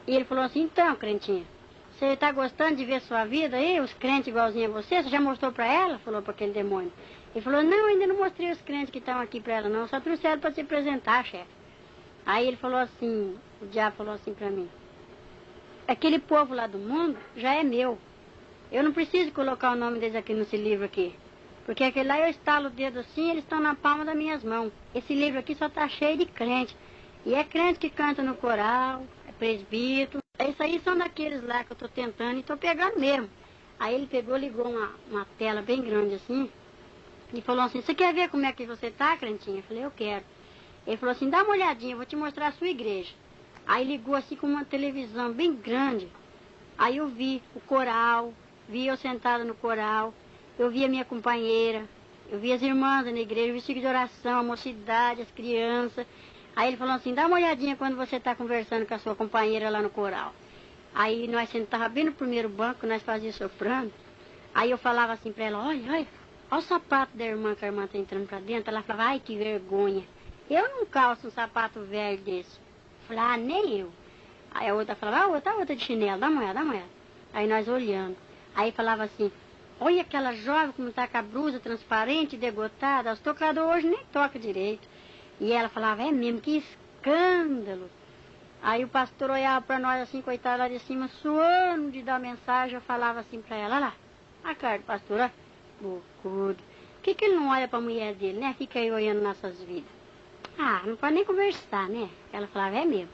e ele falou assim, então, crentinha, você está gostando de ver sua vida aí, os crentes igualzinho a você? Você já mostrou para ela? Falou para aquele demônio. Ele falou, não, ainda não mostrei os crentes que estão aqui para ela, não. Só trouxeram para se apresentar, chefe. Aí ele falou assim, o diabo falou assim para mim, aquele povo lá do mundo já é meu. Eu não preciso colocar o nome deles aqui nesse livro aqui. Porque aquele lá eu estalo o dedo assim, eles estão na palma das minhas mãos. Esse livro aqui só está cheio de crente. E é crente que canta no coral, é presbítero. Isso aí são daqueles lá que eu estou tentando e estou pegando mesmo. Aí ele pegou, ligou uma tela bem grande assim, e falou assim, você quer ver como é que você tá, crentinha? Eu falei, eu quero. Ele falou assim, dá uma olhadinha, eu vou te mostrar a sua igreja. Aí ligou assim com uma televisão bem grande. Aí eu vi o coral, vi eu sentada no coral, eu vi a minha companheira, eu vi as irmãs na igreja, o vestido de oração, a mocidade, as crianças. Aí ele falou assim, dá uma olhadinha quando você está conversando com a sua companheira lá no coral. Aí nós sentávamos bem no primeiro banco, nós fazíamos soprando. Aí eu falava assim para ela, olha o sapato da irmã, que a irmã está entrando para dentro. Ela falava, ai, que vergonha. Eu não calço um sapato velho desse. Eu falei, nem eu. Aí a outra falava, a outra de chinelo, dá uma olhada, dá uma olhada. Aí nós olhando. Aí falava assim, olha aquela jovem como está com a blusa transparente, degotada. Os tocadores hoje nem tocam direito. E ela falava, é mesmo, que escândalo. Aí o pastor olhava para nós assim, coitado lá de cima, suando de dar mensagem. Eu falava assim para ela, olha lá, a cara do pastor, ó, bocudo. Por que ele não olha para a mulher dele, né? Fica aí olhando nossas vidas. Ah, não pode nem conversar, né? Ela falava, é mesmo.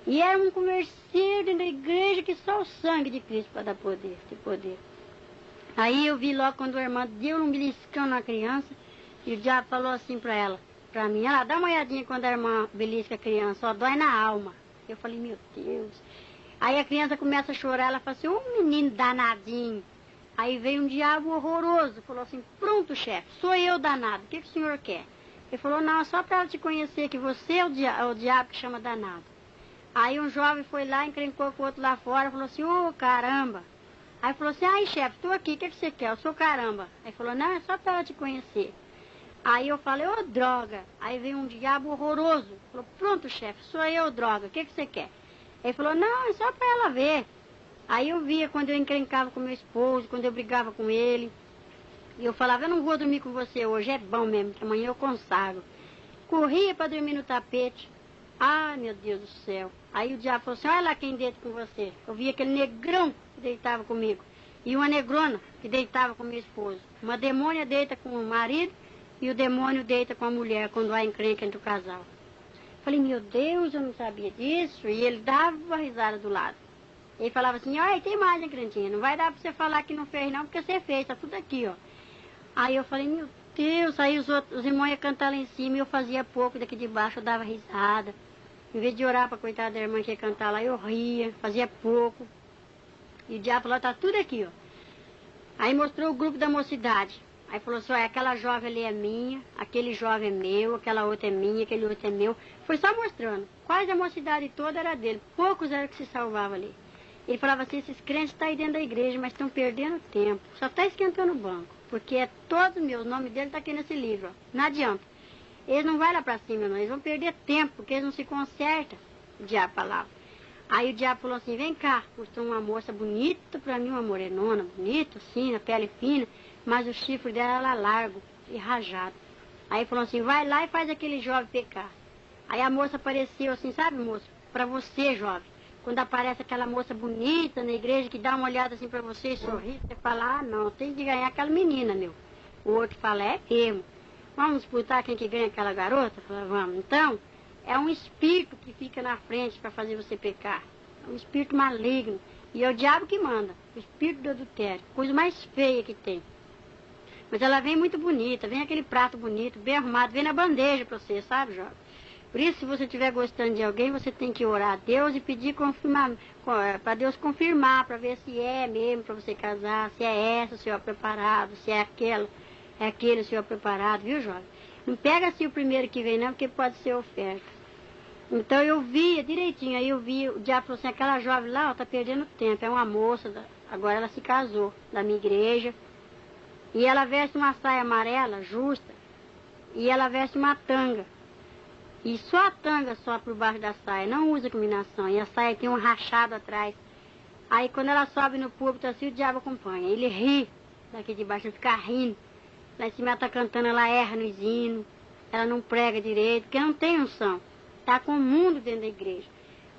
E era um converseiro dentro da igreja que só o sangue de Cristo para dar poder, ter poder. Aí eu vi logo quando a irmã deu um beliscão na criança, e o diabo falou assim para ela, para mim, dá uma olhadinha quando a irmã belisca a criança, ó, dói na alma. Eu falei, meu Deus. Aí a criança começa a chorar, ela fala assim, menino danadinho. Aí veio um diabo horroroso, falou assim, pronto, chefe, sou eu danado, o que o senhor quer? Ele falou, não, só para ela te conhecer que você é o diabo que chama danado. Aí um jovem foi lá, encrencou com o outro lá fora, falou assim, caramba. Aí falou assim, ai chefe, estou aqui, o que você quer? Eu sou caramba. Aí falou, não, é só para ela te conhecer. Aí eu falei, droga. Aí veio um diabo horroroso. Falou, pronto, chefe, sou eu, droga, o que você quer? Ele falou, não, é só para ela ver. Aí eu via quando eu encrencava com meu esposo, quando eu brigava com ele. E eu falava, eu não vou dormir com você hoje, é bom mesmo, que amanhã eu consagro. Corria para dormir no tapete. Ai, meu Deus do céu. Aí o diabo falou assim, olha lá quem deita com você. Eu via aquele negrão que deitava comigo. E uma negrona que deitava com meu esposo. Uma demônia deita com o marido e o demônio deita com a mulher quando há encrenca entre o casal. Falei, meu Deus, eu não sabia disso. E ele dava uma risada do lado. Ele falava assim, olha, tem mais, né, crentinha? Não vai dar para você falar que não fez não, porque você fez, tá tudo aqui, ó. Aí eu falei, meu Deus, aí os irmãos iam cantar lá em cima e eu fazia pouco daqui de baixo, eu dava risada. Em vez de orar para coitada da irmã que ia cantar lá, eu ria, fazia pouco. E o diabo falou, tá tudo aqui, ó. Aí mostrou o grupo da mocidade. Aí falou assim, olha, aquela jovem ali é minha, aquele jovem é meu, aquela outra é minha, aquele outro é meu. Foi só mostrando. Quase a mocidade toda era dele, poucos eram que se salvavam ali. Ele falava assim, esses crentes estão aí dentro da igreja, mas estão perdendo tempo. Só está esquentando o banco, porque é todo meu, o nome dele está aqui nesse livro, ó. Não adianta. Eles não vão lá para cima, não. Eles vão perder tempo, porque eles não se consertam. O diabo falava. Aí o diabo falou assim, vem cá. Mostrou uma moça bonita para mim, uma morenona, bonita, assim, na pele fina. mas o chifre dela era largo e rajado. Aí falou assim, vai lá e faz aquele jovem pecar. Aí a moça apareceu assim, sabe, moço? Para você, jovem. Quando aparece aquela moça bonita na igreja que dá uma olhada assim para você e sorri, você fala, ah, não, tem que ganhar aquela menina, meu. O outro fala, é mesmo. Vamos disputar quem que ganha aquela garota? Fala, vamos. Então, é um espírito que fica na frente para fazer você pecar. É um espírito maligno. E é o diabo que manda. O espírito do adultério. Coisa mais feia que tem. Mas ela vem muito bonita, vem aquele prato bonito, bem arrumado, vem na bandeja para você, sabe, jovem? Por isso, se você estiver gostando de alguém, você tem que orar a Deus e pedir para Deus confirmar, para ver se é mesmo para você casar, se é essa o senhor preparado, se é aquele o senhor preparado, viu, jovem? Não pega assim o primeiro que vem não, porque pode ser oferta. Então eu via direitinho, aí eu vi, o diabo falou assim, aquela jovem lá, ó, tá perdendo tempo, é uma moça, agora ela se casou, da minha igreja, e ela veste uma saia amarela, justa, e ela veste uma tanga. E só a tanga só por baixo da saia, não usa combinação. E a saia tem um rachado atrás. Aí quando ela sobe no púlpito assim, o diabo acompanha. Ele ri daqui de baixo, ele fica rindo. Lá em cima ela tá cantando, ela erra nos hinos. Ela não prega direito, porque não tem unção. Tá com o mundo dentro da igreja.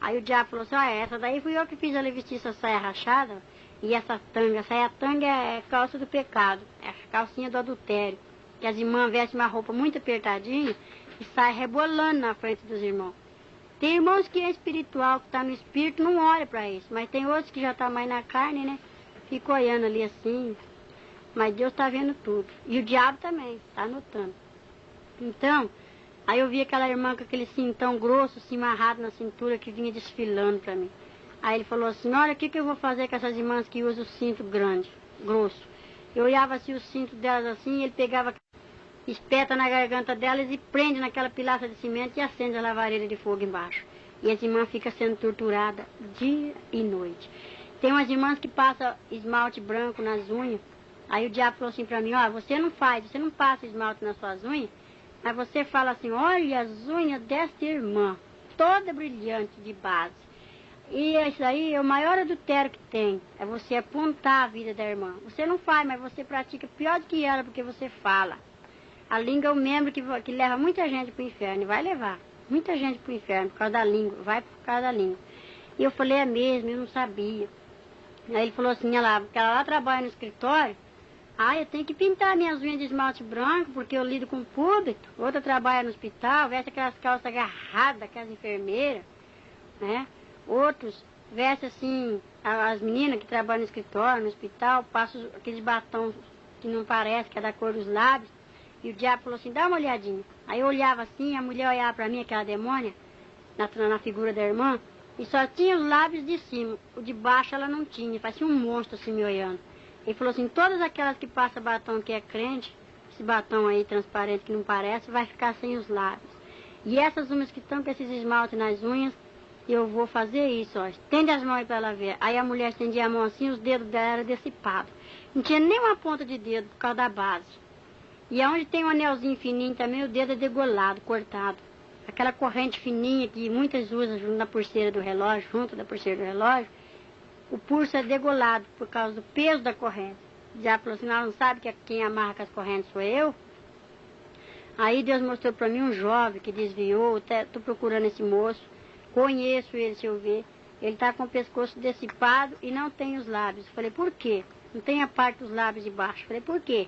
Aí o diabo falou assim, ó, essa daí fui eu que fiz ela vestir essa saia rachada. E essa tanga é calça do pecado. É a calcinha do adultério. Que as irmãs vestem uma roupa muito apertadinha e sai rebolando na frente dos irmãos. Tem irmãos que é espiritual, que está no espírito, não olha para isso. Mas tem outros que já está mais na carne, né? Fica olhando ali assim. Mas Deus está vendo tudo. E o diabo também, está anotando. Então, aí eu vi aquela irmã com aquele cintão grosso, assim, amarrado na cintura, que vinha desfilando para mim. Aí ele falou assim, olha, o que eu vou fazer com essas irmãs que usam o cinto grande, grosso? Eu olhava assim o cinto delas assim, e ele pegava, espeta na garganta delas e prende naquela pilaça de cimento e acende a lavareira de fogo embaixo. E as irmãs ficam sendo torturadas dia e noite. Tem umas irmãs que passam esmalte branco nas unhas. Aí o diabo falou assim pra mim, ó, você não passa esmalte nas suas unhas, mas você fala assim, olha as unhas desta irmã, toda brilhante de base. E isso aí é o maior adultério que tem, é você apontar a vida da irmã. Você não faz, mas você pratica pior do que ela, porque você fala. A língua é o membro que leva muita gente para o inferno, e vai levar muita gente para o inferno por causa da língua, vai por causa da língua. E eu falei, é mesmo, eu não sabia. Aí ele falou assim, porque ela lá trabalha no escritório, eu tenho que pintar minhas unhas de esmalte branco, porque eu lido com o público. Outra trabalha no hospital, veste aquelas calças agarradas, aquelas enfermeiras, né? Outros vestem assim, as meninas que trabalham no escritório, no hospital, passam aqueles batons que não parece, que é da cor dos lábios. E o diabo falou assim, dá uma olhadinha. Aí eu olhava assim, a mulher olhava para mim, aquela demônia, na figura da irmã, e só tinha os lábios de cima, o de baixo ela não tinha, parecia um monstro assim me olhando. Ele falou assim, todas aquelas que passam batom que é crente, esse batom aí transparente que não parece, vai ficar sem os lábios. E essas umas que estão com esses esmaltes nas unhas, eu vou fazer isso, ó. Estende as mãos aí para ela ver. Aí a mulher estendia a mão assim, os dedos dela eram decipados. Não tinha nem uma ponta de dedo por causa da base. E aonde tem um anelzinho fininho também, o dedo é degolado, cortado. Aquela corrente fininha que muitas usam junto da pulseira do relógio, o pulso é degolado por causa do peso da corrente. Já falou assim, não sabe que quem amarra com as correntes sou eu? Aí Deus mostrou para mim um jovem que desviou, estou procurando esse moço, conheço ele, se eu ver. Ele está com o pescoço dissipado e não tem os lábios. Falei, por quê? Não tem a parte dos lábios de baixo. Falei, por quê?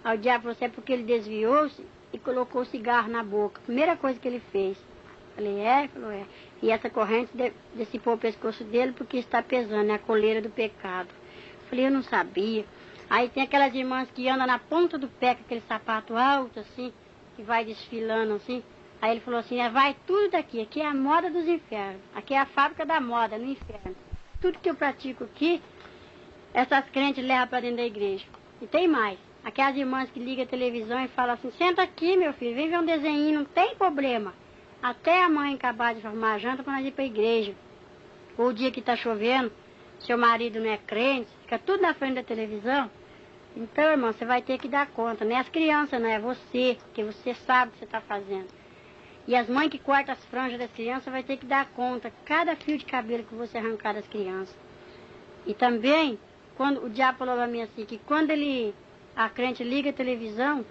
Aí o diabo falou assim, é porque ele desviou-se e colocou o cigarro na boca. Primeira coisa que ele fez. Falei, é? Ele falou, é. E essa corrente dissipou o pescoço dele porque está pesando, é a coleira do pecado. Falei, eu não sabia. Aí tem aquelas irmãs que andam na ponta do pé com aquele sapato alto assim, que vai desfilando assim. Aí ele falou assim, vai tudo daqui, aqui é a moda dos infernos, aqui é a fábrica da moda no inferno. Tudo que eu pratico aqui, essas crentes levam para dentro da igreja. E tem mais, aquelas irmãs que ligam a televisão e falam assim, senta aqui meu filho, vem ver um desenho, não tem problema. Até a mãe acabar de arrumar a janta para nós ir para a igreja. Ou o dia que está chovendo, seu marido não é crente, fica tudo na frente da televisão. Então, irmão, você vai ter que dar conta, não é as crianças, não é você, porque você sabe o que você está fazendo. E as mães que cortam as franjas das crianças vai ter que dar conta, cada fio de cabelo que você arrancar das crianças. E também, quando o diabo falou para mim assim, que quando ele a crente liga a televisão,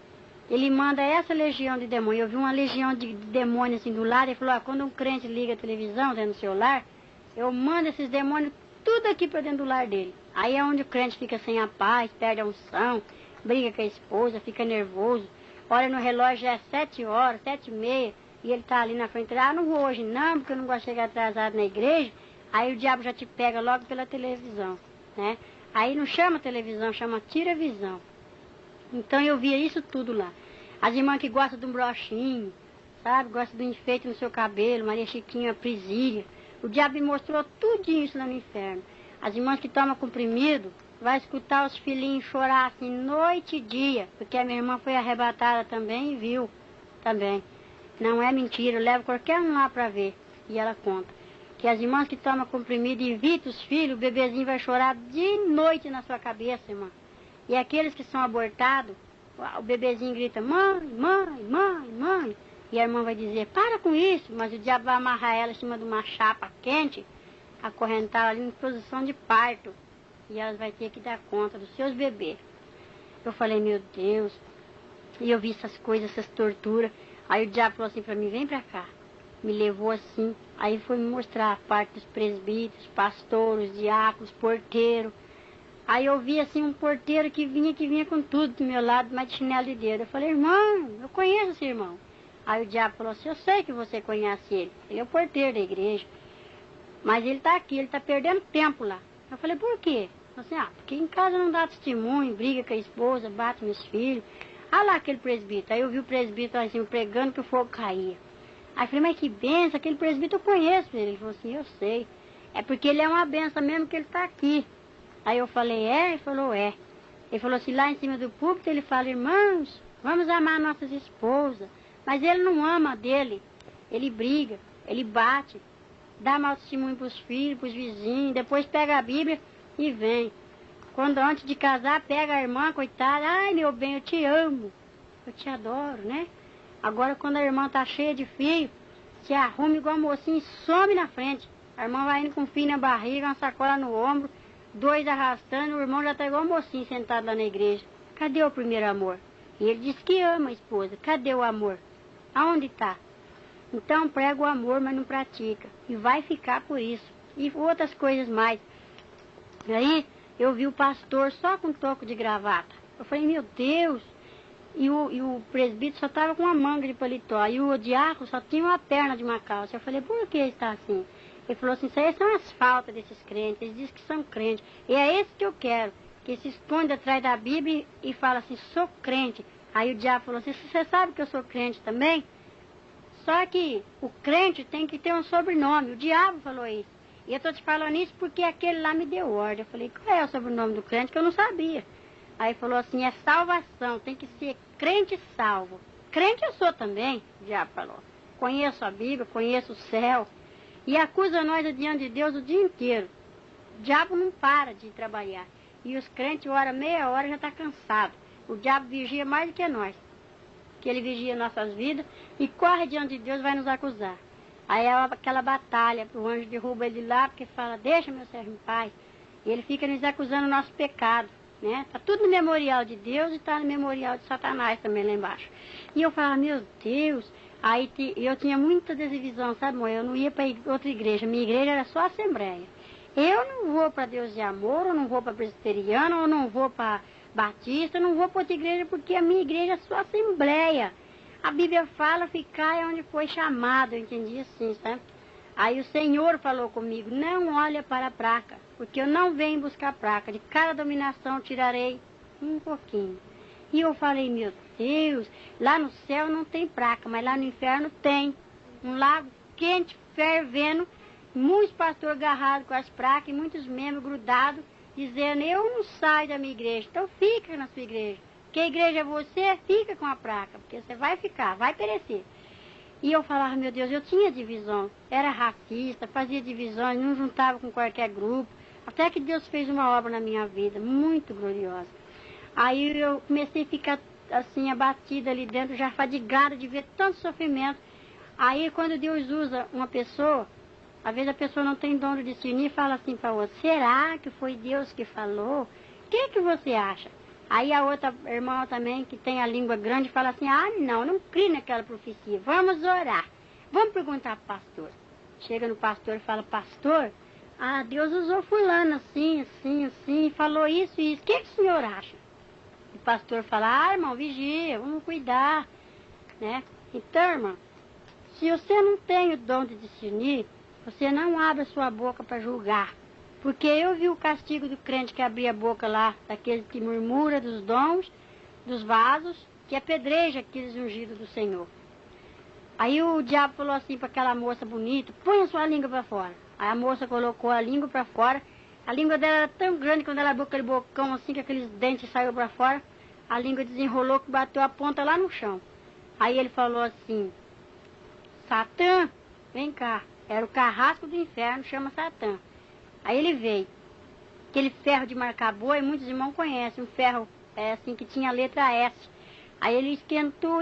ele manda essa legião de demônios. Eu vi uma legião de demônios assim do lado, ele falou, quando um crente liga a televisão dentro do seu lar, eu mando esses demônios tudo aqui para dentro do lar dele. Aí é onde o crente fica sem a paz, perde a unção, briga com a esposa, fica nervoso. Olha no relógio, já é 7 horas, 7h30, e ele está ali na frente. Não vou hoje não, porque eu não gosto de chegar atrasado na igreja. Aí o diabo já te pega logo pela televisão, né? Aí não chama televisão, chama tira-visão. Então eu via isso tudo lá. As irmãs que gostam de um brochinho, sabe? Gostam de um enfeite no seu cabelo, Maria Chiquinha, Prisília. O diabo me mostrou tudinho isso lá no inferno. As irmãs que tomam comprimido, vai escutar os filhinhos chorar assim noite e dia, porque a minha irmã foi arrebatada também e viu também. Não é mentira, eu levo qualquer um lá para ver. E ela conta que as irmãs que tomam comprimido e evitam os filhos, o bebezinho vai chorar de noite na sua cabeça, irmã. E aqueles que são abortados, o bebezinho grita, mãe, mãe, mãe, mãe. E a irmã vai dizer, para com isso, mas o diabo vai amarrar ela em cima de uma chapa quente, acorrentar ela ali em posição de parto. E elas vão ter que dar conta dos seus bebês. Eu falei, meu Deus. E eu vi essas coisas, essas torturas. Aí o diabo falou assim para mim, vem para cá. Me levou assim. Aí foi me mostrar a parte dos presbíteros, pastores, diáconos, porteiros. Aí eu vi assim um porteiro que vinha com tudo do meu lado, mas de chinelo de dedo. Eu falei, irmão, eu conheço esse irmão. Aí o diabo falou assim, eu sei que você conhece ele. Ele é o porteiro da igreja. Mas ele está aqui, ele está perdendo tempo lá. Eu falei, por quê? Assim, porque em casa não dá testemunho, briga com a esposa, bate meus filhos. Lá aquele presbítero. Aí eu vi o presbítero assim, pregando que o fogo caía. Aí eu falei, mas que benção, aquele presbítero eu conheço ele. Ele falou assim, eu sei. É porque ele é uma benção mesmo que ele está aqui. Aí eu falei, é? Ele falou, é. Ele falou assim, lá em cima do púlpito, ele fala, irmãos, vamos amar nossas esposas. Mas ele não ama a dele. Ele briga, ele bate, dá mau testemunho para os filhos, para os vizinhos, depois pega a Bíblia e vem. Quando antes de casar, pega a irmã, coitada, ai meu bem, eu te amo, eu te adoro, né? Agora quando a irmã tá cheia de filho, se arruma igual a mocinha e some na frente. A irmã vai indo com fio na barriga, uma sacola no ombro, 2 arrastando, o irmão já tá igual a mocinha sentado lá na igreja. Cadê o primeiro amor? E ele diz que ama a esposa, cadê o amor? Aonde tá? Então prega o amor, mas não pratica. E vai ficar por isso. E outras coisas mais. Aí eu vi o pastor só com toco de gravata. Eu falei, meu Deus. E o presbítero só estava com uma manga de paletó. E o diácono só tinha uma perna de uma calça. Eu falei, por que está assim? Ele falou assim, isso aí são as faltas desses crentes. Eles dizem que são crentes. E é esse que eu quero. Que se esconde atrás da Bíblia e fala assim, sou crente. Aí o diabo falou assim, você sabe que eu sou crente também? Só que o crente tem que ter um sobrenome. O diabo falou isso. E eu estou te falando isso porque aquele lá me deu ordem. Eu falei, qual é o sobrenome do crente? Que eu não sabia. Aí falou assim, é salvação. Tem que ser crente salvo. Crente eu sou também, o diabo falou. Conheço a Bíblia, conheço o céu. E acusa nós diante de Deus o dia inteiro. O diabo não para de trabalhar. E os crentes, meia hora, já está cansado. O diabo vigia mais do que nós. Que ele vigia nossas vidas e corre diante de Deus e vai nos acusar. Aí é aquela batalha, o anjo derruba ele lá, porque fala, deixa meu servo em paz. E ele fica nos acusando o nosso pecado, né? Está tudo no memorial de Deus e está no memorial de Satanás também lá embaixo. E eu falava, meu Deus, aí eu tinha muita desilusão, sabe, mãe? Eu não ia para outra igreja, minha igreja era só assembleia. Eu não vou para Deus de Amor, eu não vou para presbiteriana, eu não vou para batista, eu não vou para outra igreja porque a minha igreja é só assembleia. A Bíblia fala, ficar é onde foi chamado, eu entendi assim, sabe? Aí o Senhor falou comigo, não olha para a placa, porque eu não venho buscar placa, de cada dominação tirarei um pouquinho. E eu falei, meu Deus, lá no céu não tem placa, mas lá no inferno tem. Um lago quente, fervendo, muitos pastores agarrados com as placas e muitos membros grudados, dizendo, eu não saio da minha igreja, então fica na sua igreja. Que a igreja é você, fica com a placa, porque você vai ficar, vai perecer. E eu falava, meu Deus, eu tinha divisão, era racista, fazia divisões, não juntava com qualquer grupo, até que Deus fez uma obra na minha vida, muito gloriosa. Aí eu comecei a ficar assim, abatida ali dentro, já fadigada de ver tanto sofrimento. Aí quando Deus usa uma pessoa, às vezes a pessoa não tem dom de discernir e fala assim para outra, será que foi Deus que falou? O que você acha? Aí a outra irmã também, que tem a língua grande, fala assim, ah, não crio naquela profecia, vamos orar. Vamos perguntar pro pastor. Chega no pastor e fala, pastor, Deus usou fulano assim, assim, assim, falou isso e isso. O que o senhor acha? O pastor fala, irmão, vigia, vamos cuidar, né? Então, irmão, se você não tem o dom de discernir, você não abre a sua boca para julgar. Porque eu vi o castigo do crente que abria a boca lá, daquele que murmura dos dons, dos vasos, que apedreja aqueles ungidos do Senhor. Aí o diabo falou assim para aquela moça bonita, põe a sua língua para fora. Aí a moça colocou a língua para fora. A língua dela era tão grande, quando ela abriu aquele bocão assim, que aqueles dentes saíram para fora, a língua desenrolou, que bateu a ponta lá no chão. Aí ele falou assim, Satã, vem cá. Era o carrasco do inferno, chama Satã. Aí ele veio. Aquele ferro de marcar boi, muitos irmãos conhecem, um ferro assim que tinha a letra S. Aí ele esquentou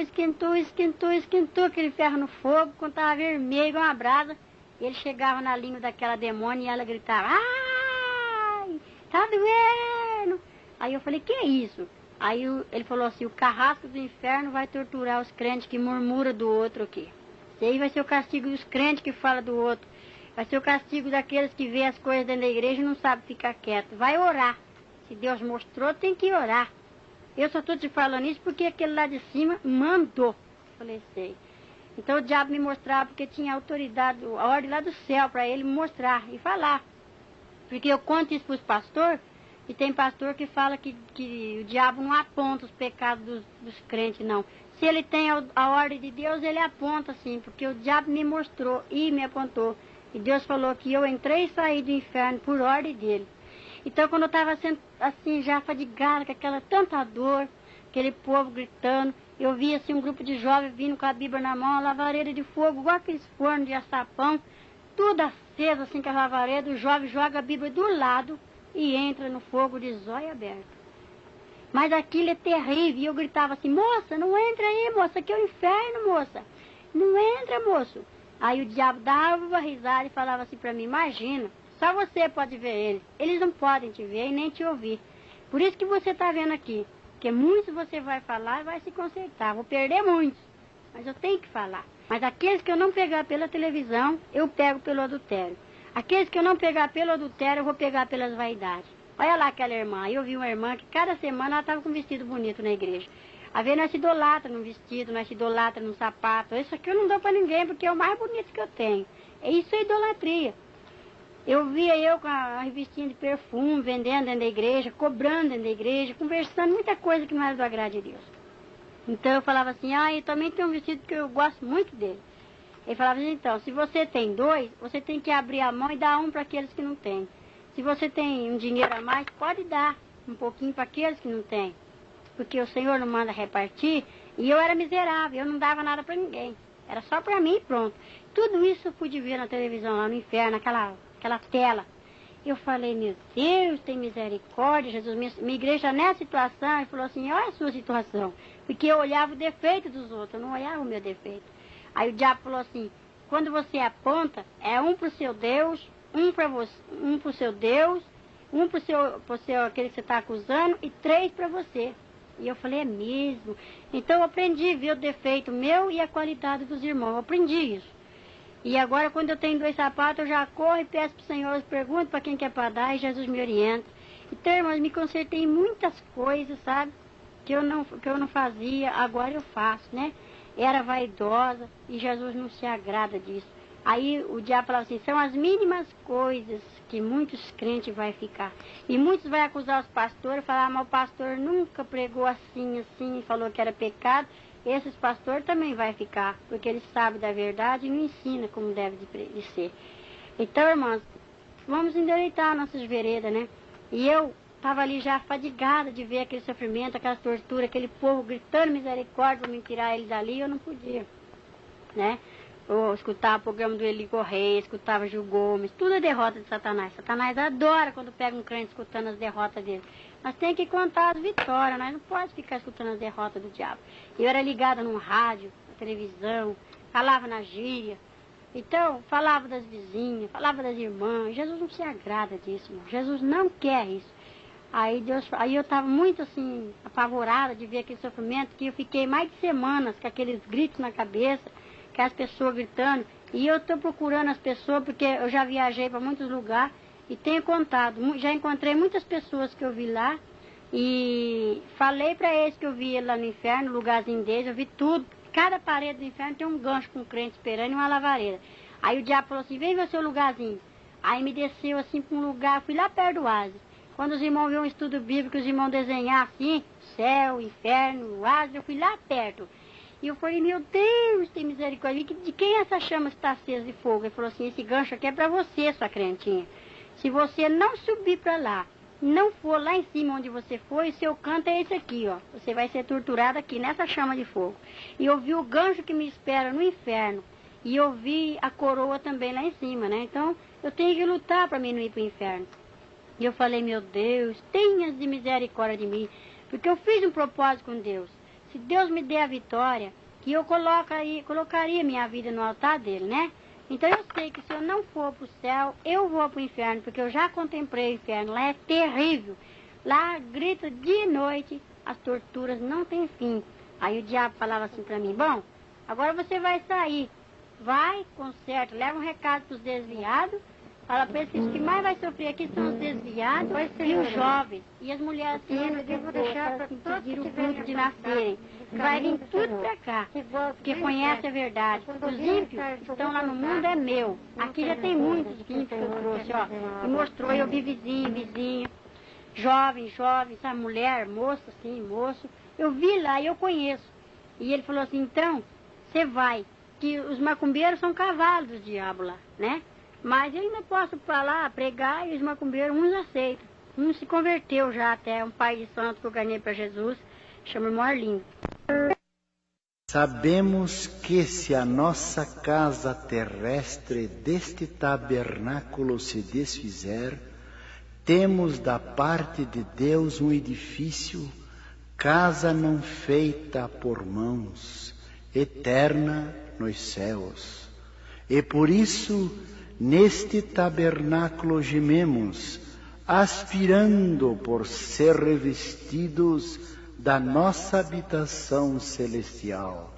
aquele ferro no fogo, quando estava vermelho, igual uma brasa. Ele chegava na língua daquela demônia e ela gritava, ai, tá doendo. Aí eu falei, que é isso? Aí ele falou assim, o carrasco do inferno vai torturar os crentes que murmuram do outro aqui. E aí vai ser o castigo dos crentes que falam do outro. Vai ser o castigo daqueles que vê as coisas dentro da igreja e não sabem ficar quieto. Vai orar. Se Deus mostrou, tem que orar. Eu só estou te falando isso porque aquele lá de cima mandou. Falei, sei. Então o diabo me mostrava porque tinha autoridade, a ordem lá do céu para ele me mostrar e falar. Porque eu conto isso para os pastores e tem pastor que fala que o diabo não aponta os pecados dos crentes, não. Se ele tem a ordem de Deus, ele aponta sim, porque o diabo me mostrou e me apontou. E Deus falou que eu entrei e saí do inferno por ordem dele. Então, quando eu estava sendo assim, já fadigada, com aquela tanta dor, aquele povo gritando, eu vi assim um grupo de jovens vindo com a Bíblia na mão, a lavareira de fogo, igual aqueles fornos de açapão, tudo aceso assim com a lavareira, o jovem joga a Bíblia do lado e entra no fogo de zóio aberto. Mas aquilo é terrível, e eu gritava assim, moça, não entra aí, moça, aqui é o inferno, moça. Não entra, moço. Aí o diabo dava uma risada e falava assim para mim, imagina, só você pode ver eles. Eles não podem te ver e nem te ouvir. Por isso que você está vendo aqui. Porque muitos você vai falar e vai se consertar. Vou perder muitos, mas eu tenho que falar. Mas aqueles que eu não pegar pela televisão, eu pego pelo adultério. Aqueles que eu não pegar pelo adultério, eu vou pegar pelas vaidades. Olha lá aquela irmã. Eu vi uma irmã que cada semana ela estava com um vestido bonito na igreja. A ver, nós se idolatra num vestido, nós se idolatra num sapato. Isso aqui eu não dou para ninguém, porque é o mais bonito que eu tenho. Isso é idolatria. Eu via eu com a revistinha de perfume, vendendo dentro da igreja, cobrando dentro da igreja, conversando muita coisa que não era do agrado de Deus. Então eu falava assim, eu também tenho um vestido que eu gosto muito dele. Ele falava assim, então, se você tem 2, você tem que abrir a mão e dar um para aqueles que não têm. Se você tem um dinheiro a mais, pode dar um pouquinho para aqueles que não têm. Porque o Senhor não manda repartir, e eu era miserável, eu não dava nada para ninguém. Era só para mim e pronto. Tudo isso eu pude ver na televisão, lá no inferno, aquela tela. Eu falei, meu Deus, tem misericórdia, Jesus. Minha igreja nessa situação, ele falou assim, olha a sua situação. Porque eu olhava o defeito dos outros, eu não olhava o meu defeito. Aí o diabo falou assim, quando você aponta, é um para o seu Deus, um para você, um para o seu Deus, um para o seu aquele que você está acusando, e 3 para você. E eu falei, é mesmo? Então eu aprendi a ver o defeito meu e a qualidade dos irmãos. Eu aprendi isso. E agora, quando eu tenho 2 sapatos, eu já corro e peço para o Senhor, pergunto para quem quer para dar, e Jesus me orienta. Então, irmãos, me consertei em muitas coisas, sabe? Que eu não fazia, agora eu faço, né? Era vaidosa e Jesus não se agrada disso. Aí o diabo falava assim, são as mínimas coisas que muitos crentes vão ficar. E muitos vão acusar os pastores, falar, mas o pastor nunca pregou assim, e falou que era pecado. Esses pastores também vai ficar, porque eles sabem da verdade e não ensinam como deve de ser. Então, irmãos, vamos endireitar nossas veredas, né? E eu estava ali já fadigada de ver aquele sofrimento, aquela tortura, aquele povo gritando misericórdia para me tirar eles dali, eu não podia, né? Eu escutava o programa do Eli Correia, escutava Gil Gomes, tudo é derrota de Satanás. Satanás adora quando pega um crente escutando as derrotas dele. Nós temos que contar as vitórias, nós não podemos ficar escutando as derrotas do diabo. Eu era ligada num rádio, na televisão, falava na gíria. Então, falava das vizinhas, falava das irmãs. Jesus não se agrada disso, irmão. Jesus não quer isso. Aí eu estava muito assim, apavorada de ver aquele sofrimento, que eu fiquei mais de semanas com aqueles gritos na cabeça, com as pessoas gritando. E eu estou procurando as pessoas, porque eu já viajei para muitos lugares e tenho contado. Já encontrei muitas pessoas que eu vi lá e falei para eles que eu vi lá no inferno, no lugarzinho deles, eu vi tudo. Cada parede do inferno tem um gancho com um crente esperando e uma lavareira. Aí o diabo falou assim, vem ver o seu lugarzinho. Aí me desceu assim para um lugar, fui lá perto do oásis. Quando os irmãos viram um estudo bíblico, os irmãos desenhar assim, céu, inferno, oásis, eu fui lá perto. E eu falei, meu Deus, tem misericórdia, de quem essa chama está acesa de fogo? Ele falou assim, esse gancho aqui é para você, sua crentinha. Se você não subir para lá, não for lá em cima onde você foi, o seu canto é esse aqui, ó. Você vai ser torturado aqui, nessa chama de fogo. E eu vi o gancho que me espera no inferno. E eu vi a coroa também lá em cima, né? Então, eu tenho que lutar para mim não ir para o inferno. E eu falei, meu Deus, tenha de misericórdia de mim, porque eu fiz um propósito com Deus. Se Deus me der a vitória, que eu colocaria minha vida no altar dele, né? Então eu sei que se eu não for para o céu, eu vou para o inferno, porque eu já contemplei o inferno. Lá é terrível. Lá grita dia e noite, as torturas não têm fim. Aí o diabo falava assim para mim, bom, agora você vai sair. Vai, conserta, leva um recado para os desviados. Fala para eles que os que mais vai sofrer aqui são os desviados e os jovens. E as mulheres assim, eu vou deixar para impedir o fruto de nascerem. Vai vir tudo para cá, porque conhece a verdade. Os ímpios estão lá no mundo, é meu. Aqui já tem muitos ímpios que eu trouxe, ó. E mostrou, eu vi vizinho, jovem, sabe, mulher, moço, assim, moço. Eu vi lá e eu conheço. E ele falou assim, então, você vai, que os macumbeiros são cavalos do diabo lá, né? Mas eu ainda posso falar, pregar, e os macumbeiros, uns aceitam. Um se converteu já até, um pai de santo que eu ganhei para Jesus, chama irmão Arlindo. Sabemos que se a nossa casa terrestre deste tabernáculo se desfizer, temos da parte de Deus um edifício, casa não feita por mãos, eterna nos céus. E por isso, neste tabernáculo gememos, aspirando por ser revestidos da nossa habitação celestial.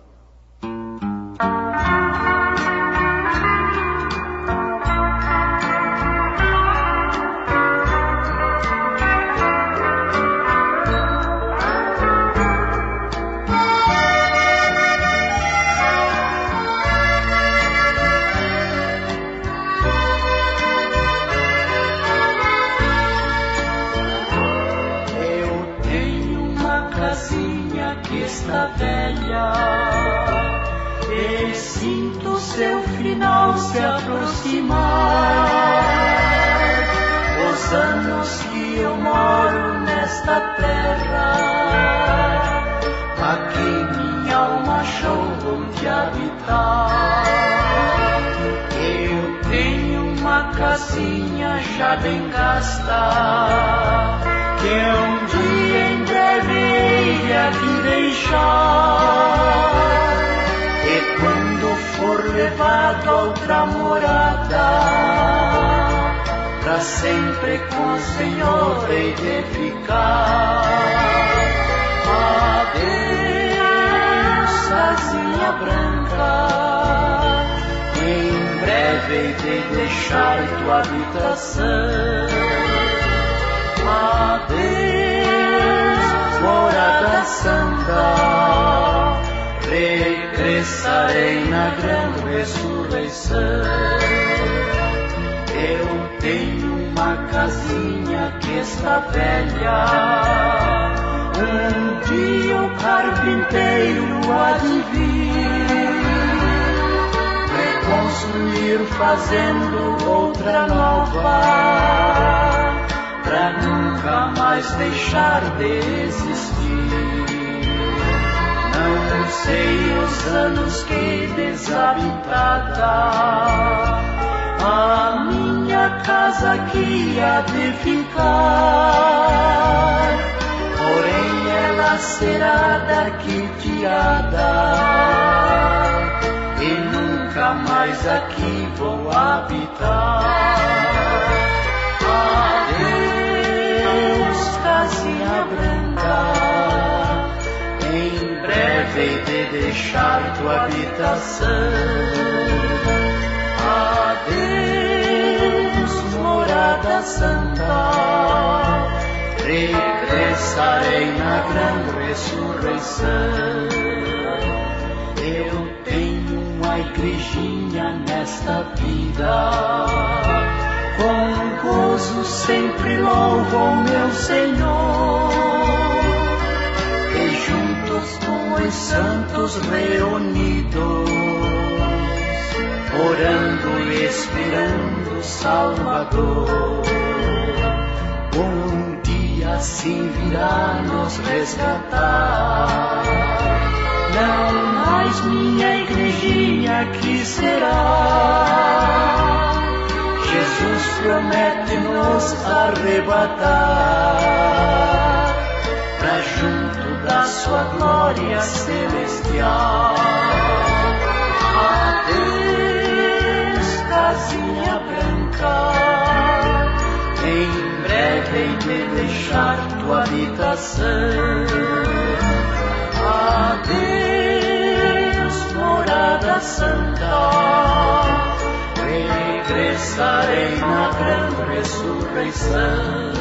E sinto seu final se aproximar. Os anos que eu moro nesta terra, aqui minha alma achou onde habitar. Eu tenho uma casinha já bem gasta, que um dia em breve hei aqui deixar. E quando for levado a outra morada, pra sempre com o Senhor hei de ficar. Adeus, casinha branca, em breve hei de deixar tua habitação. Adeus, morada santa, regressarei na grande ressurreição. Eu tenho uma casinha que está velha, um dia o carpinteiro há de vir reconstruir fazendo outra nova, pra nunca mais deixar de existir. Não sei os anos que desabitada a minha casa aqui há de ficar, porém ela será arquiteada e nunca mais aqui vou habitar. deixar tua habitação. Adeus, morada santa, regressarei na grande ressurreição. Eu tenho uma igrejinha nesta vida, com gozo sempre louvo ao meu Senhor, e juntos com os santos reunidos, orando e esperando o Salvador, um dia assim virá nos resgatar. Não mais minha igrejinha aqui será, Jesus promete nos arrebatar pra junto da sua glória celestial. Adeus, casinha branca, em breve hei de deixar tua habitação. Adeus, morada santa, regressarei na grande ressurreição.